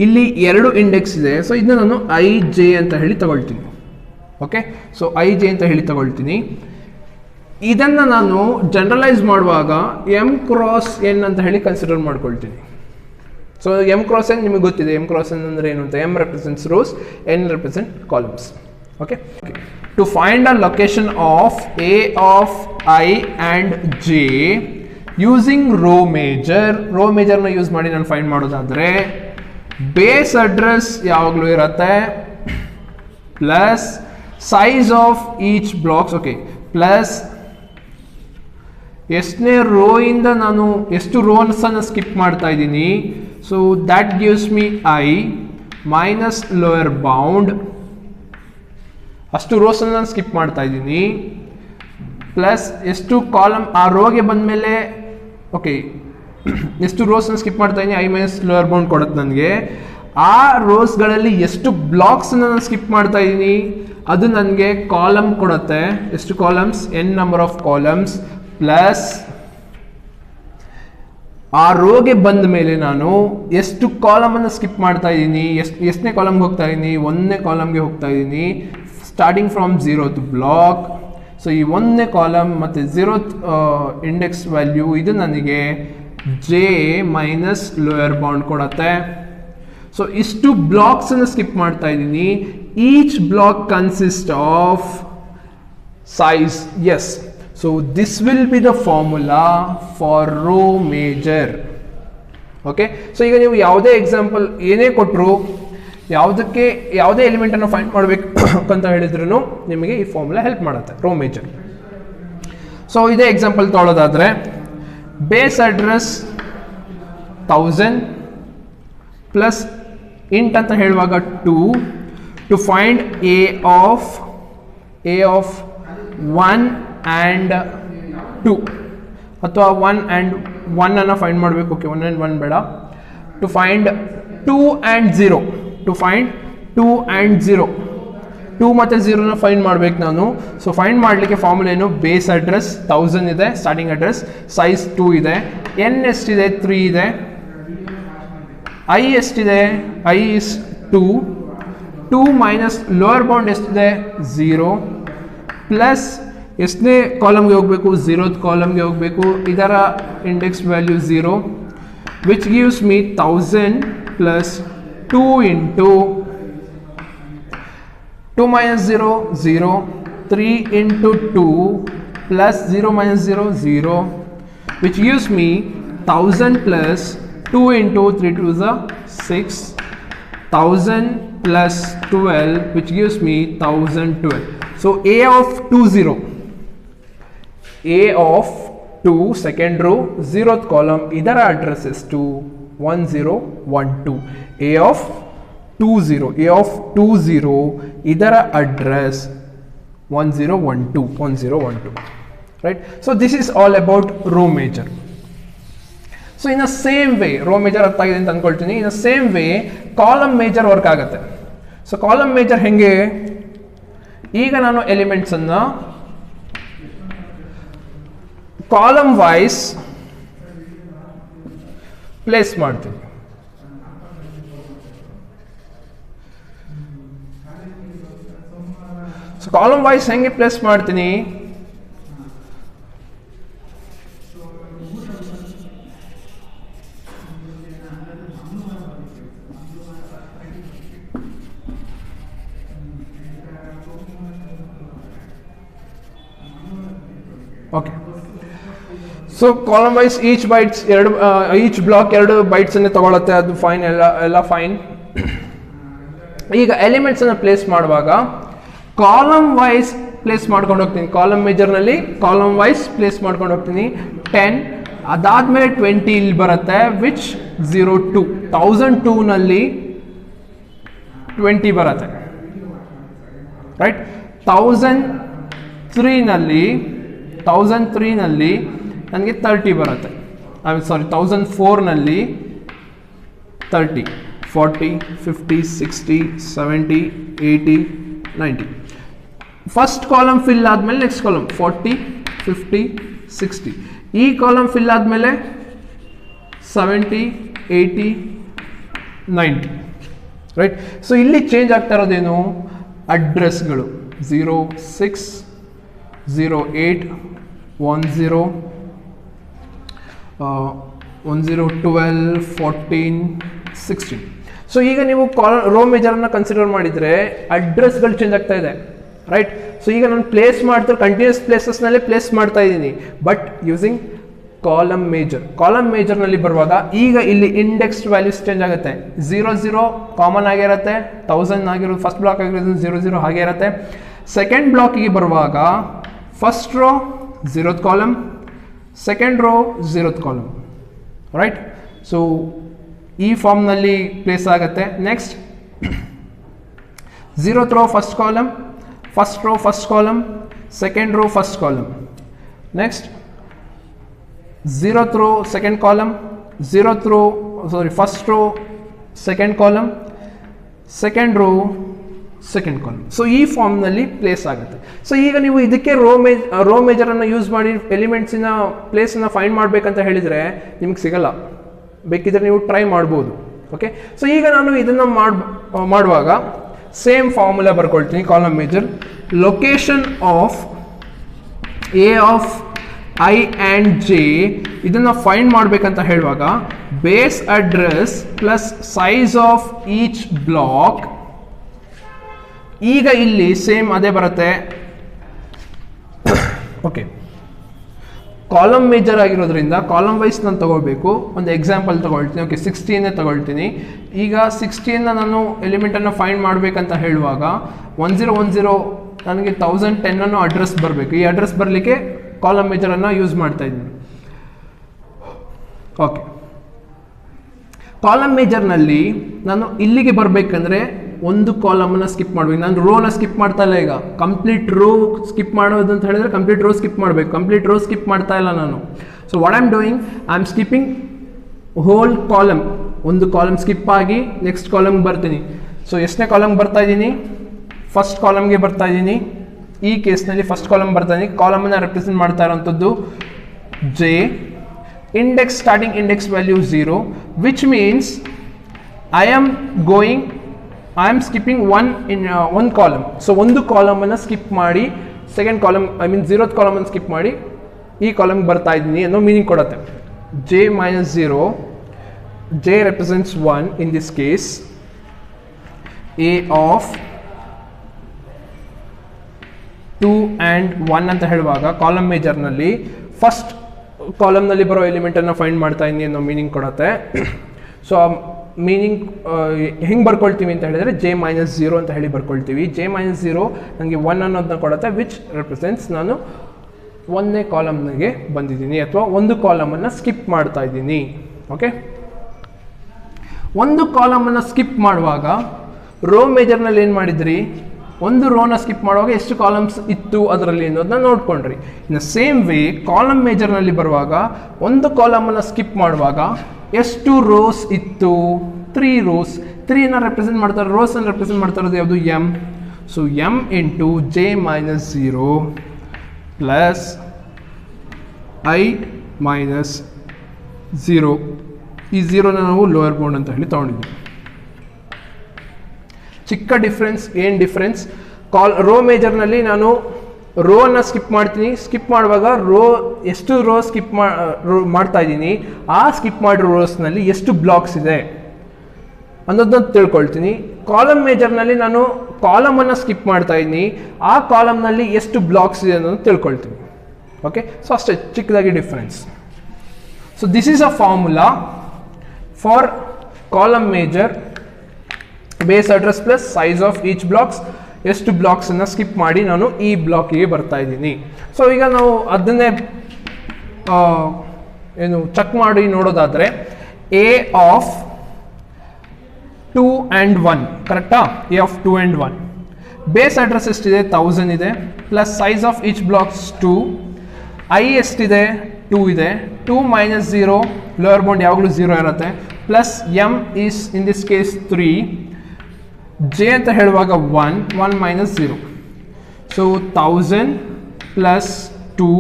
ಇಲ್ಲಿ 2 ಇಂಡೆಕ್ಸ್ ಇದೆ. ಸೊ ಇದನ್ನ ನಾನು IJ ಅಂತ ಹೇಳಿ ತಗೊಳ್ತೀನಿ. ಓಕೆ, ಸೊ IJ ಅಂತ ಹೇಳಿ ತಗೊಳ್ತೀನಿ. ಇದನ್ನು ನಾನು ಜನರಲೈಸ್ ಮಾಡುವಾಗ M × N ಅಂತ ಹೇಳಿ ಕನ್ಸಿಡರ್ ಮಾಡ್ಕೊಳ್ತೀನಿ. ಸೊ M × N ನಿಮಗೆ ಗೊತ್ತಿದೆ. M × N ಅಂದರೆ ಏನು ಅಂತ. M represents rows, N represents columns. Okay, to find a location of A of I and J using row ಮೇಜರ್ನ ಯೂಸ್ ಮಾಡಿ ನಾನು ಫೈಂಡ್ ಮಾಡೋದಾದರೆ ಬೇಸ್ ಅಡ್ರೆಸ್ ಯಾವಾಗಲೂ ಇರುತ್ತೆ plus size of each blocks. Okay, plus ಎಷ್ಟನೇ ರೋ ಇಂದ ನಾನು ಎಷ್ಟು ರೋಸನ್ನು ಸ್ಕಿಪ್ ಮಾಡ್ತಾ ಇದ್ದೀನಿ. So that gives me I minus lower bound, ಅಷ್ಟು ರೋಸನ್ನು ನಾನು ಸ್ಕಿಪ್ ಮಾಡ್ತಾ ಇದ್ದೀನಿ, ಪ್ಲಸ್ ಎಷ್ಟು ಕಾಲಮ್ ಆ ರೋಗೆ ಬಂದಮೇಲೆ ಓಕೆ ಎಷ್ಟು ರೋಸನ್ನು ಸ್ಕಿಪ್ ಮಾಡ್ತಾ ಇದ್ದೀನಿ I ಮೈನಸ್ ಲೋಯರ್ ಬೌಂಡ್ ಕೊಡುತ್ತೆ ನನಗೆ. ಆ ರೋಸ್ಗಳಲ್ಲಿ ಎಷ್ಟು ಬ್ಲಾಕ್ಸನ್ನು ನಾನು ಸ್ಕಿಪ್ ಮಾಡ್ತಾ ಇದ್ದೀನಿ ಅದು ನನಗೆ ಕಾಲಮ್ ಕೊಡುತ್ತೆ. ಎಷ್ಟು columns? N number of columns, plus ಆ ರೋಗೆ ಬಂದ ಮೇಲೆ ನಾನು ಎಷ್ಟು ಕಾಲಮನ್ನು ಸ್ಕಿಪ್ ಮಾಡ್ತಾ ಇದ್ದೀನಿ, ಎಷ್ಟನೇ ಕಾಲಮ್ಗೆ ಹೋಗ್ತಾ ಇದ್ದೀನಿ, 1ನೇ ಕಾಲಮ್ಗೆ ಹೋಗ್ತಾ ಇದ್ದೀನಿ, starting from 0th block. So ಈ 1ನೇ ಕಾಲಮ್ ಮತ್ತು 0th ಇಂಡೆಕ್ಸ್ ವ್ಯಾಲ್ಯೂ ಇದು ನನಗೆ J ಮೈನಸ್ ಲೋಯರ್ ಬೌಂಡ್ ಕೊಡುತ್ತೆ. ಸೊ ಇಷ್ಟು ಬ್ಲಾಕ್ಸನ್ನು ಸ್ಕಿಪ್ ಮಾಡ್ತಾ ಇದ್ದೀನಿ. Each block consist of size. S, so this will be the formula for row major. Okay, so ಈಗ ನೀವು ಯಾವುದೇ ಎಕ್ಸಾಂಪಲ್ ಏನೇ ಕೊಟ್ಟರು, ಯಾವುದೇ ಎಲಿಮೆಂಟನ್ನು ಫೈಂಡ್ ಮಾಡಬೇಕು ಅಂತ ಹೇಳಿದ್ರು ನಿಮಗೆ ಈ ಫಾರ್ಮುಲಾ ಹೆಲ್ಪ್ ಮಾಡುತ್ತೆ ರೋ ಮೇಜರ್. ಸೊ ಇದೇ ಎಕ್ಸಾಂಪಲ್ ತೊಗೊಳೋದಾದರೆ ಬೇಸ್ ಅಡ್ರೆಸ್ 1000 ಪ್ಲಸ್ ಇಂಟ್ ಅಂತ ಹೇಳುವಾಗ 2 to find A of 1 and 2 ಅಥವಾ 1 ಆ್ಯಂಡ್ 1 ಅನ್ನು ಫೈಂಡ್ ಮಾಡಬೇಕು. ಓಕೆ, 1 ಆ್ಯಂಡ್ 1 ಬೇಡ. To find 2 and 0, to find 2 and 0, 2 ಮತ್ತು 0ನ ಫೈಂಡ್ ಮಾಡಬೇಕು ನಾನು. ಸೊ ಫೈಂಡ್ ಮಾಡಲಿಕ್ಕೆ ಫಾರ್ಮುಲಾ ಏನು? ಬೇಸ್ ಅಡ್ರೆಸ್ 1000 ಇದೆ, ಸ್ಟಾರ್ಟಿಂಗ್ ಅಡ್ರೆಸ್, ಸೈಜ್ 2 ಇದೆ, ಎನ್ ಎಷ್ಟಿದೆ? 3 ಇದೆ, ಐ ಎಷ್ಟಿದೆ? I is 2, 2 minus lower bound ಎಷ್ಟಿದೆ? 0 ಪ್ಲಸ್ ಎಷ್ಟನೇ ಕಾಲಮ್ಗೆ ಹೋಗಬೇಕು? 0th ಕಾಲಮ್ಗೆ ಹೋಗಬೇಕು. ಇದರ index value 0, which gives me 1000 plus 2 into 2 minus 0, 0, 3 into 2 plus 0 minus 0, 0, which gives me 1000 plus 2 into 3 to the 6, 1000 plus 12, which gives me 1012. So A of 20, A of 2, second row, 0th column, either address is 2, 1012. A of 20 ಇದರ address 1012, right? So this is all about row major. So in the same way, row major ಅರ್ಥ ಆಗಿದೆ ಅಂತ ಅನ್ಕೊಳ್ತೀನಿ. in the same way column major work ಆಗುತ್ತೆ. So column major ಹೆಂಗೆ? ಈಗ ನಾನು elements ಅನ್ನ ಕಾಲಮ್ ವೈಸ್ ಪ್ಲೇಸ್ ಮಾಡ್ತೀನಿ. ಸೊ ಕಾಲಮ್ ವೈಸ್ ಹೆಂಗೆ ಪ್ಲೇಸ್ ಮಾಡ್ತೀನಿ? Okay, so column wise each bytes each block 2 bytes ಅನ್ನೇ ತಗೊಳುತ್ತೆ. ಅದು ಫೈನ್, ಎಲ್ಲ ಫೈನ್. ಈಗ ಎಲಿಮೆಂಟ್ಸ್ ಅನ್ನು ಪ್ಲೇಸ್ ಮಾಡುವಾಗ ಕಾಲಮ್ ವೈಸ್ ಪ್ಲೇಸ್ ಮಾಡ್ಕೊಂಡು ಹೋಗ್ತೀನಿ. ಕಾಲಮ್ ಮೇಜರ್ನಲ್ಲಿ ಕಾಲಮ್ ವೈಸ್ ಪ್ಲೇಸ್ ಮಾಡ್ಕೊಂಡು ಹೋಗ್ತೀನಿ. 10, ಅದಾದ್ಮೇಲೆ 20 ಇಲ್ಲಿ ಬರುತ್ತೆ, ವಿಚ್ 02, 1002ನಲ್ಲಿ 20 ಬರುತ್ತೆ, ರೈಟ್? 1003ನಲ್ಲಿ ನನಗೆ 30 ಬರುತ್ತೆ. ಸಾರಿ, 1004ನಲ್ಲಿ 30, 40, 50, 60, 70, 80, 90. ಫಸ್ಟ್ ಕಾಲಮ್ ಫಿಲ್ ಆದಮೇಲೆ ನೆಕ್ಸ್ಟ್ ಕಾಲಮ್ 40, 50, 60. ಈ ಕಾಲಮ್ ಫಿಲ್ ಆದಮೇಲೆ 70, 80, 90, ರೈಟ್? ಸೊ ಇಲ್ಲಿ ಚೇಂಜ್ ಆಗ್ತಾ ಇರೋದೇನು? ಅಡ್ರೆಸ್ಗಳು 06, 08, 10, 12, 14, 16. ಸೊ ಈಗ ನೀವು ರೋ ಮೇಜರನ್ನು ಕನ್ಸಿಡರ್ ಮಾಡಿದರೆ ಅಡ್ರೆಸ್ಗಳು ಚೇಂಜ್ ಆಗ್ತಾ ಇದೆ, ರೈಟ್? ಸೊ ಈಗ ನಾನು ಪ್ಲೇಸ್ ಮಾಡ್ತಾರೆ ಕಂಟಿನ್ಯೂಸ್ ಪ್ಲೇಸಸ್ನಲ್ಲೇ ಪ್ಲೇಸ್ ಮಾಡ್ತಾ ಇದ್ದೀನಿ, but using column major. Column ಮೇಜರ್ನಲ್ಲಿ ಬರುವಾಗ ಈಗ ಇಲ್ಲಿ ಇಂಡೆಕ್ಸ್ ವ್ಯಾಲ್ಯೂಸ್ ಚೇಂಜ್ ಆಗುತ್ತೆ. 00 ಕಾಮನ್ ಆಗಿರುತ್ತೆ, 1000 ಆಗಿರೋದು ಫಸ್ಟ್ ಬ್ಲಾಕ್ ಆಗಿರೋದು 00 ಹಾಗೆ ಇರುತ್ತೆ. ಸೆಕೆಂಡ್ ಬ್ಲಾಕಿಗೆ ಬರುವಾಗ first row 0th column, second row 0th column, right? So ಈ ಫಾರ್ಮ್ನಲ್ಲಿ ಪ್ಲೇಸ್ ಆಗುತ್ತೆ. Next 0th row first column, first row first column, second row first column. Next 0th row second column, first row second column, second row second column. So ಈ ಫಾರ್ಮ್ನಲ್ಲಿ place ಆಗುತ್ತೆ. So ಈಗ ನೀವು ಇದಕ್ಕೆ rho ಮೇಜರನ್ನು use ಮಾಡಿ ಎಲಿಮೆಂಟ್ಸಿನ ಪ್ಲೇಸನ್ನು find ಮಾಡಬೇಕಂತ ಹೇಳಿದರೆ ನಿಮ್ಗೆ ಸಿಗಲ್ಲ. ಬೇಕಿದ್ರೆ ನೀವು ಟ್ರೈ ಮಾಡ್ಬೋದು. ಓಕೆ, ಸೊ ಈಗ ನಾನು ಇದನ್ನು ಮಾಡುವಾಗ ಸೇಮ್ ಫಾರ್ಮುಲಾ ಬರ್ಕೊಳ್ತೀನಿ. Column major location of A of I and J, ಇದನ್ನು ಫೈಂಡ್ ಮಾಡಬೇಕಂತ ಹೇಳುವಾಗ base address plus size of each block. ಈಗ ಇಲ್ಲಿ ಸೇಮ್ ಅದೇ ಬರುತ್ತೆ. ಓಕೆ, ಕಾಲಮ್ ಮೇಜರ್ ಆಗಿರೋದ್ರಿಂದ ಕಾಲಮ್ ವೈಸ್ ನಾನು ತಗೊಳ್ಬೇಕು. ಒಂದು ಎಕ್ಸಾಂಪಲ್ ತಗೊಳ್ತೀನಿ. ಓಕೆ, 16 ತಗೊಳ್ತೀನಿ. ಈಗ 16ನ ನಾನು ಎಲಿಮೆಂಟನ್ನು ಫೈಂಡ್ ಮಾಡಬೇಕಂತ ಹೇಳುವಾಗ 1010 ನನಗೆ 1010 ಅನ್ನೋ ಅಡ್ರೆಸ್ ಬರಬೇಕು. ಈ ಅಡ್ರೆಸ್ ಬರಲಿಕ್ಕೆ ಕಾಲಮ್ ಮೇಜರನ್ನು ಯೂಸ್ ಮಾಡ್ತಾ ಇದ್ದೀನಿ. ಓಕೆ, ಕಾಲಮ್ ಮೇಜರ್ನಲ್ಲಿ ನಾನು ಇಲ್ಲಿಗೆ ಬರಬೇಕಂದ್ರೆ ಒಂದು ಕಾಲಮನ್ನು ಸ್ಕಿಪ್ ಮಾಡಬೇಕು. ನಾನು ರೋನ ಸ್ಕಿಪ್ ಮಾಡ್ತಾ ಇಲ್ಲ. ಈಗ ಕಂಪ್ಲೀಟ್ ರೋ ಸ್ಕಿಪ್ ಮಾಡೋದು ಅಂತ ಹೇಳಿದ್ರೆ ಕಂಪ್ಲೀಟ್ ರೋ ಸ್ಕಿಪ್ ಮಾಡಬೇಕು. ಕಂಪ್ಲೀಟ್ ರೋ ಸ್ಕಿಪ್ ಮಾಡ್ತಾ ಇಲ್ಲ ನಾನು. So what I am doing, I am skipping whole column. ಒಂದು ಕಾಲಮ್ ಸ್ಕಿಪ್ ಆಗಿ ನೆಕ್ಸ್ಟ್ ಕಾಲಮ್ಗೆ ಬರ್ತೀನಿ. ಸೊ ಎಷ್ಟನೇ ಕಾಲಮ್ಗೆ ಬರ್ತಾ ಇದ್ದೀನಿ? ಫಸ್ಟ್ ಕಾಲಮ್ಗೆ ಬರ್ತಾ ಇದ್ದೀನಿ. ಈ ಕೇಸ್ನಲ್ಲಿ ಫಸ್ಟ್ ಕಾಲಮ್ ಬರ್ತಾ ಇದ್ದೀನಿ. ಕಾಲಮನ್ನು ರೆಪ್ರೆಸೆಂಟ್ ಮಾಡ್ತಾ ಇರೋಂಥದ್ದು J. Index, starting index value 0, which means I am skipping one column. So ಒಂದು ಕಾಲಮ್ ಅನ್ನು ಸ್ಕಿಪ್ ಮಾಡಿ second column, I mean 0th column ಅನ್ನು ಸ್ಕಿಪ್ ಮಾಡಿ ಈ ಕಾಲಮ್ಗೆ ಬರ್ತಾ ಇದ್ದೀನಿ ಅನ್ನೋ ಮೀನಿಂಗ್ ಕೊಡುತ್ತೆ. j minus 0, j represents 1 in this case. A of 2 and 1 ಅಂತ ಹೇಳುವಾಗ ಕಾಲಮ್ ಮೇಜರ್ನಲ್ಲಿ ಫಸ್ಟ್ ಕಾಲಮ್ನಲ್ಲಿ ಬರೋ ಎಲಿಮೆಂಟನ್ನು ಫೈಂಡ್ ಮಾಡ್ತಾ ಇದ್ದೀನಿ ಅನ್ನೋ ಮೀನಿಂಗ್ ಕೊಡುತ್ತೆ. ಸೊ ಆ ಮೀನಿಂಗ್ ಹೆಂಗೆ ಬರ್ಕೊಳ್ತೀವಿ ಅಂತ ಹೇಳಿದರೆ j-0 ಅಂತ ಹೇಳಿ ಬರ್ಕೊಳ್ತೀವಿ. j-0 ನನಗೆ 1 ಅನ್ನೋದನ್ನ ಕೊಡುತ್ತೆ, ವಿಚ್ ರೆಪ್ರೆಸೆಂಟ್ಸ್ ನಾನು ಒಂದನೇ ಕಾಲಮ್ನಿಗೆ ಬಂದಿದ್ದೀನಿ ಅಥವಾ ಒಂದು ಕಾಲಮನ್ನು ಸ್ಕಿಪ್ ಮಾಡ್ತಾ ಇದ್ದೀನಿ. ಓಕೆ, ಒಂದು ಕಾಲಮನ್ನು ಸ್ಕಿಪ್ ಮಾಡುವಾಗ ರೋ ಮೇಜರ್ನಲ್ಲಿ ಏನು ಮಾಡಿದ್ರಿ, ಒಂದು ರೋನ ಸ್ಕಿಪ್ ಮಾಡುವಾಗ ಎಷ್ಟು ಕಾಲಮ್ಸ್ ಇತ್ತು ಅದರಲ್ಲಿ ಅನ್ನೋದನ್ನ ನೋಡ್ಕೊಂಡ್ರಿ. ಇನ್ನು ಸೇಮ್ ವೇ ಕಾಲಮ್ ಮೇಜರ್ನಲ್ಲಿ ಬರುವಾಗ ಒಂದು ಕಾಲಮನ್ನು ಸ್ಕಿಪ್ ಮಾಡುವಾಗ ಎಷ್ಟು ರೋಸ್ ಇತ್ತು? 3 ರೋಸ್. 3ನ ರೆಪ್ರೆಸೆಂಟ್ ಮಾಡ್ತಾರೆ, ರೋಸನ್ನು ರೆಪ್ರೆಸೆಂಟ್ ಮಾಡ್ತಾ ಇರೋದು ಯಾವುದು? M. So M into j-0 plus i-0. ಈ 0ನ ನಾವು ಲೋಯರ್ ಬೌಂಡ್ ಅಂತ ಹೇಳಿ ತೊಗೊಂಡಿದ್ದೀವಿ. ಚಿಕ್ಕ ಡಿಫ್ರೆನ್ಸ್. ಏನು ಡಿಫ್ರೆನ್ಸ್? ರೋ ಮೇಜರ್ನಲ್ಲಿ ನಾನು ರೋನ ಸ್ಕಿಪ್ ಮಾಡ್ತೀನಿ. ಸ್ಕಿಪ್ ಮಾಡುವಾಗ ಎಷ್ಟು ರೋ ಸ್ಕಿಪ್ ಮಾಡ್ತಾ ಇದ್ದೀನಿ, ಆ ಸ್ಕಿಪ್ ಮಾಡಿರೋ ರೋಸ್ನಲ್ಲಿ ಎಷ್ಟು ಬ್ಲಾಕ್ಸ್ ಇದೆ ಅನ್ನೋದನ್ನ ತಿಳ್ಕೊಳ್ತೀನಿ. ಕಾಲಮ್ ಮೇಜರ್ನಲ್ಲಿ ನಾನು ಕಾಲಮನ್ನು ಸ್ಕಿಪ್ ಮಾಡ್ತಾ ಇದ್ದೀನಿ, ಆ ಕಾಲಮ್ನಲ್ಲಿ ಎಷ್ಟು ಬ್ಲಾಕ್ಸ್ ಇದೆ ಅನ್ನೋದನ್ನು ತಿಳ್ಕೊಳ್ತೀನಿ. ಓಕೆ, ಸೊ ಅಷ್ಟೇ ಚಿಕ್ಕದಾಗಿ difference. So this is a formula for column major. Base address plus size of each blocks. ಎಷ್ಟು ಬ್ಲಾಕ್ಸನ್ನು ಸ್ಕಿಪ್ ಮಾಡಿ ನಾನು ಈ ಬ್ಲಾಕಿಗೆ ಬರ್ತಾ ಇದ್ದೀನಿ. ಸೊ ಈಗ ನಾವು ಅದನ್ನೇ ಚೆಕ್ ಮಾಡಿ ನೋಡೋದಾದರೆ ಎ ಆಫ್ 2 and 1 ಕರೆಕ್ಟಾ? A of 2 and 1 base address ಎಷ್ಟಿದೆ? 1000 ಇದೆ. Plus size of each blocks 2. I ಎಷ್ಟಿದೆ? 2 ಇದೆ. 2 - 0, ಲೋಯರ್ ಬೌಂಡ್ ಯಾವಾಗಲೂ 0 ಇರುತ್ತೆ. Plus M is in this case 3. J ಅಂತ ಹೇಳುವಾಗ 1 - 0. So 1000 plus 2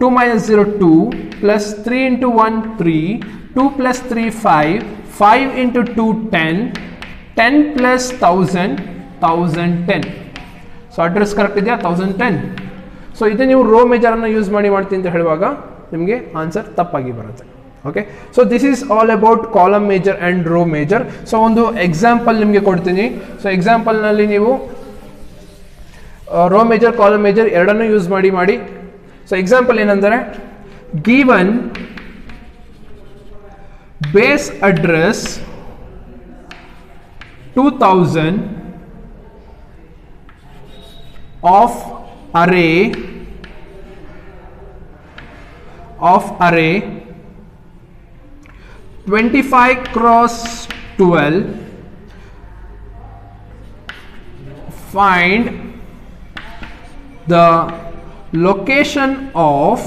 - 0 2 plus 3 into 1 3 2 plus 3 5 5 into 2 10 10 plus 1000 1010. So address correct ಇದೆಯಾ? 1010. ಸೊ ಇದು ನೀವು ರೋ ಮೇಜರನ್ನು ಯೂಸ್ ಮಾಡ್ತೀನಿ ಅಂತ ಹೇಳುವಾಗ ನಿಮಗೆ ಆನ್ಸರ್ ತಪ್ಪಾಗಿ ಬರುತ್ತೆ. Okay, so this is all about column major and row major. So ಒಂದು ಎಕ್ಸಾಂಪಲ್ ನಿಮಗೆ ಕೊಡ್ತೀನಿ. ಸೊ ಎಕ್ಸಾಂಪಲ್ನಲ್ಲಿ ನೀವು ರೋ ಮೇಜರ್, ಕಾಲಮ್ ಮೇಜರ್ ಎರಡನ್ನೂ ಯೂಸ್ ಮಾಡಿ. ಸೊ ಎಕ್ಸಾಂಪಲ್ ಏನಂದರೆ, given base address 2000 of array 25 cross 12, find the location of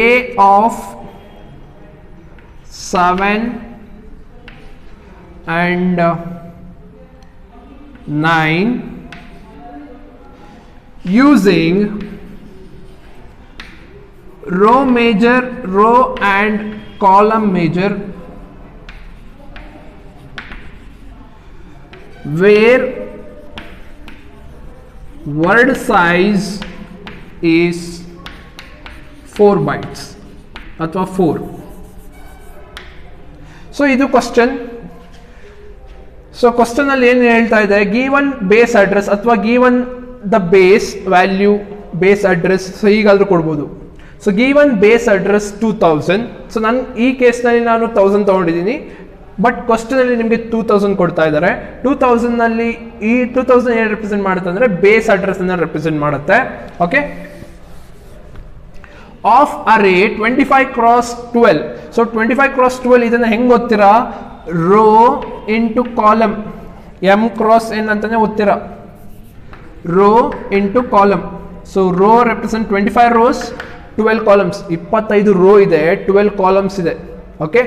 A of 7 and 9 using row major, row and column major, where word size is 4 bytes ಅಥವಾ 4. So ಇದು question. So question ಅಲ್ಲಿ ಏನು ಹೇಳ್ತಾ ಇದೆ, given base address ಅಥವಾ given the base value, base address ಹೀಗಾದ್ರೂ ಕೊಡ್ಬೋದು. So given base address 2000. So ನಾನು ಈ ಕೇಸ್ನಲ್ಲಿ ನಾನು 1000 ತೊಗೊಂಡಿದ್ದೀನಿ. ಬಟ್ ಕ್ವಶನ್ ಅಲ್ಲಿ ನಿಮಗೆ 2000 ಕೊಡ್ತಾ ಇದ್ದಾರೆ. 2000 ನಲ್ಲಿ ಈ 2000 ಏನು ರೆಪ್ರೆಸೆಂಟ್ ಮಾಡುತ್ತೆ ಅಂದ್ರೆ ಬೇಸ್ ಅಡ್ರೆಸ್ ಅನ್ನ ರೆಪ್ರೆಸೆಂಟ್ ಮಾಡುತ್ತೆ. Okay, of array 25 cross 12. So 25 cross 12 ಇದನ್ನ ಹೆಂಗ್ ಓದ್ತೀರಾ? Row into column, M cross N ಅಂತಾನೆ ಓದ್ತೀರಾ, row into column. So row represent 25 rows, 12 columns. 25 row ಇದೆ, 12 ಕಾಲಮ್ಸ್ ಇದೆ. Okay,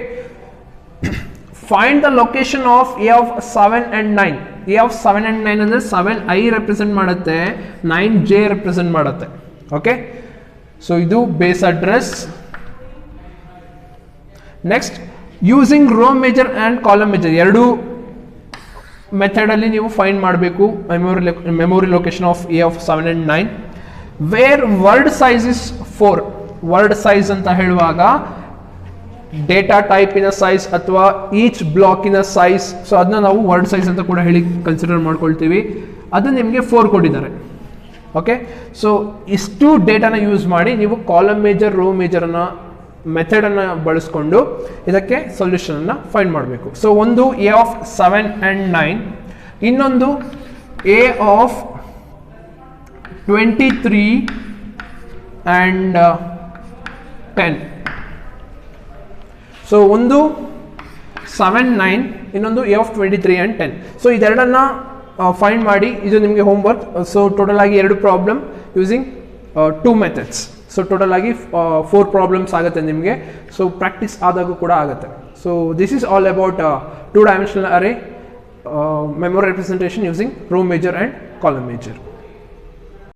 find the location of A of 7 and 9. A of 7 and 9 ಅಂದ್ರೆ 7i represent ಮಾಡುತ್ತೆ, 9j represent ಮಾಡುತ್ತೆ. Okay, so ಇದು base address. Next, using row major and column major, ಎರಡು method ಅಲ್ಲಿ ನೀವು find ಮಾಡಬೇಕು memory location of A of 7 and 9. Where word size is 4. Word size ಅಂತ ಹೇಳುವಾಗ ಡೇಟಾ ಟೈಪಿನ ಸೈಜ್ ಅಥವಾ ಈಚ್ ಬ್ಲಾಕಿನ ಸೈಜ್, ಸೊ ಅದನ್ನ ನಾವು ವರ್ಡ್ ಸೈಜ್ ಅಂತ ಕೂಡ ಹೇಳಿ ಕನ್ಸಿಡರ್ ಮಾಡ್ಕೊಳ್ತೀವಿ. ಅದು ನಿಮಗೆ 4 ಕೊಟ್ಟಿದ್ದಾರೆ. ಓಕೆ, ಸೊ ಇಷ್ಟು ಡೇಟಾನ ಯೂಸ್ ಮಾಡಿ ನೀವು ಕಾಲಮ್ ಮೇಜರ್, ರೋ ಮೇಜರ್ನ ಮೆಥಡನ್ನು ಬಳಸ್ಕೊಂಡು ಇದಕ್ಕೆ ಸೊಲ್ಯೂಷನನ್ನು ಫೈಂಡ್ ಮಾಡಬೇಕು. ಸೊ ಒಂದು ಎ ಆಫ್ 7 and 9, ಇನ್ನೊಂದು ಎ ಆಫ್ 23 and 10. ಸೊ ಒಂದು 7, 9, ಇನ್ನೊಂದು ಎ ಆಫ್ 23 and 10. ಸೊ ಇದೆರಡನ್ನ ಫೈಂಡ್ ಮಾಡಿ, ಇದು ನಿಮಗೆ ಹೋಮ್ವರ್ಕ್. ಸೊ ಟೋಟಲ್ ಆಗಿ 2 problem using 2 methods. So total ಆಗಿ 4 ಪ್ರಾಬ್ಲಮ್ಸ್ ಆಗುತ್ತೆ ನಿಮಗೆ. ಸೊ ಪ್ರಾಕ್ಟೀಸ್ ಆದಾಗೂ ಕೂಡ ಆಗುತ್ತೆ. So this is all about 2 dimensional array memory representation using row major and column major.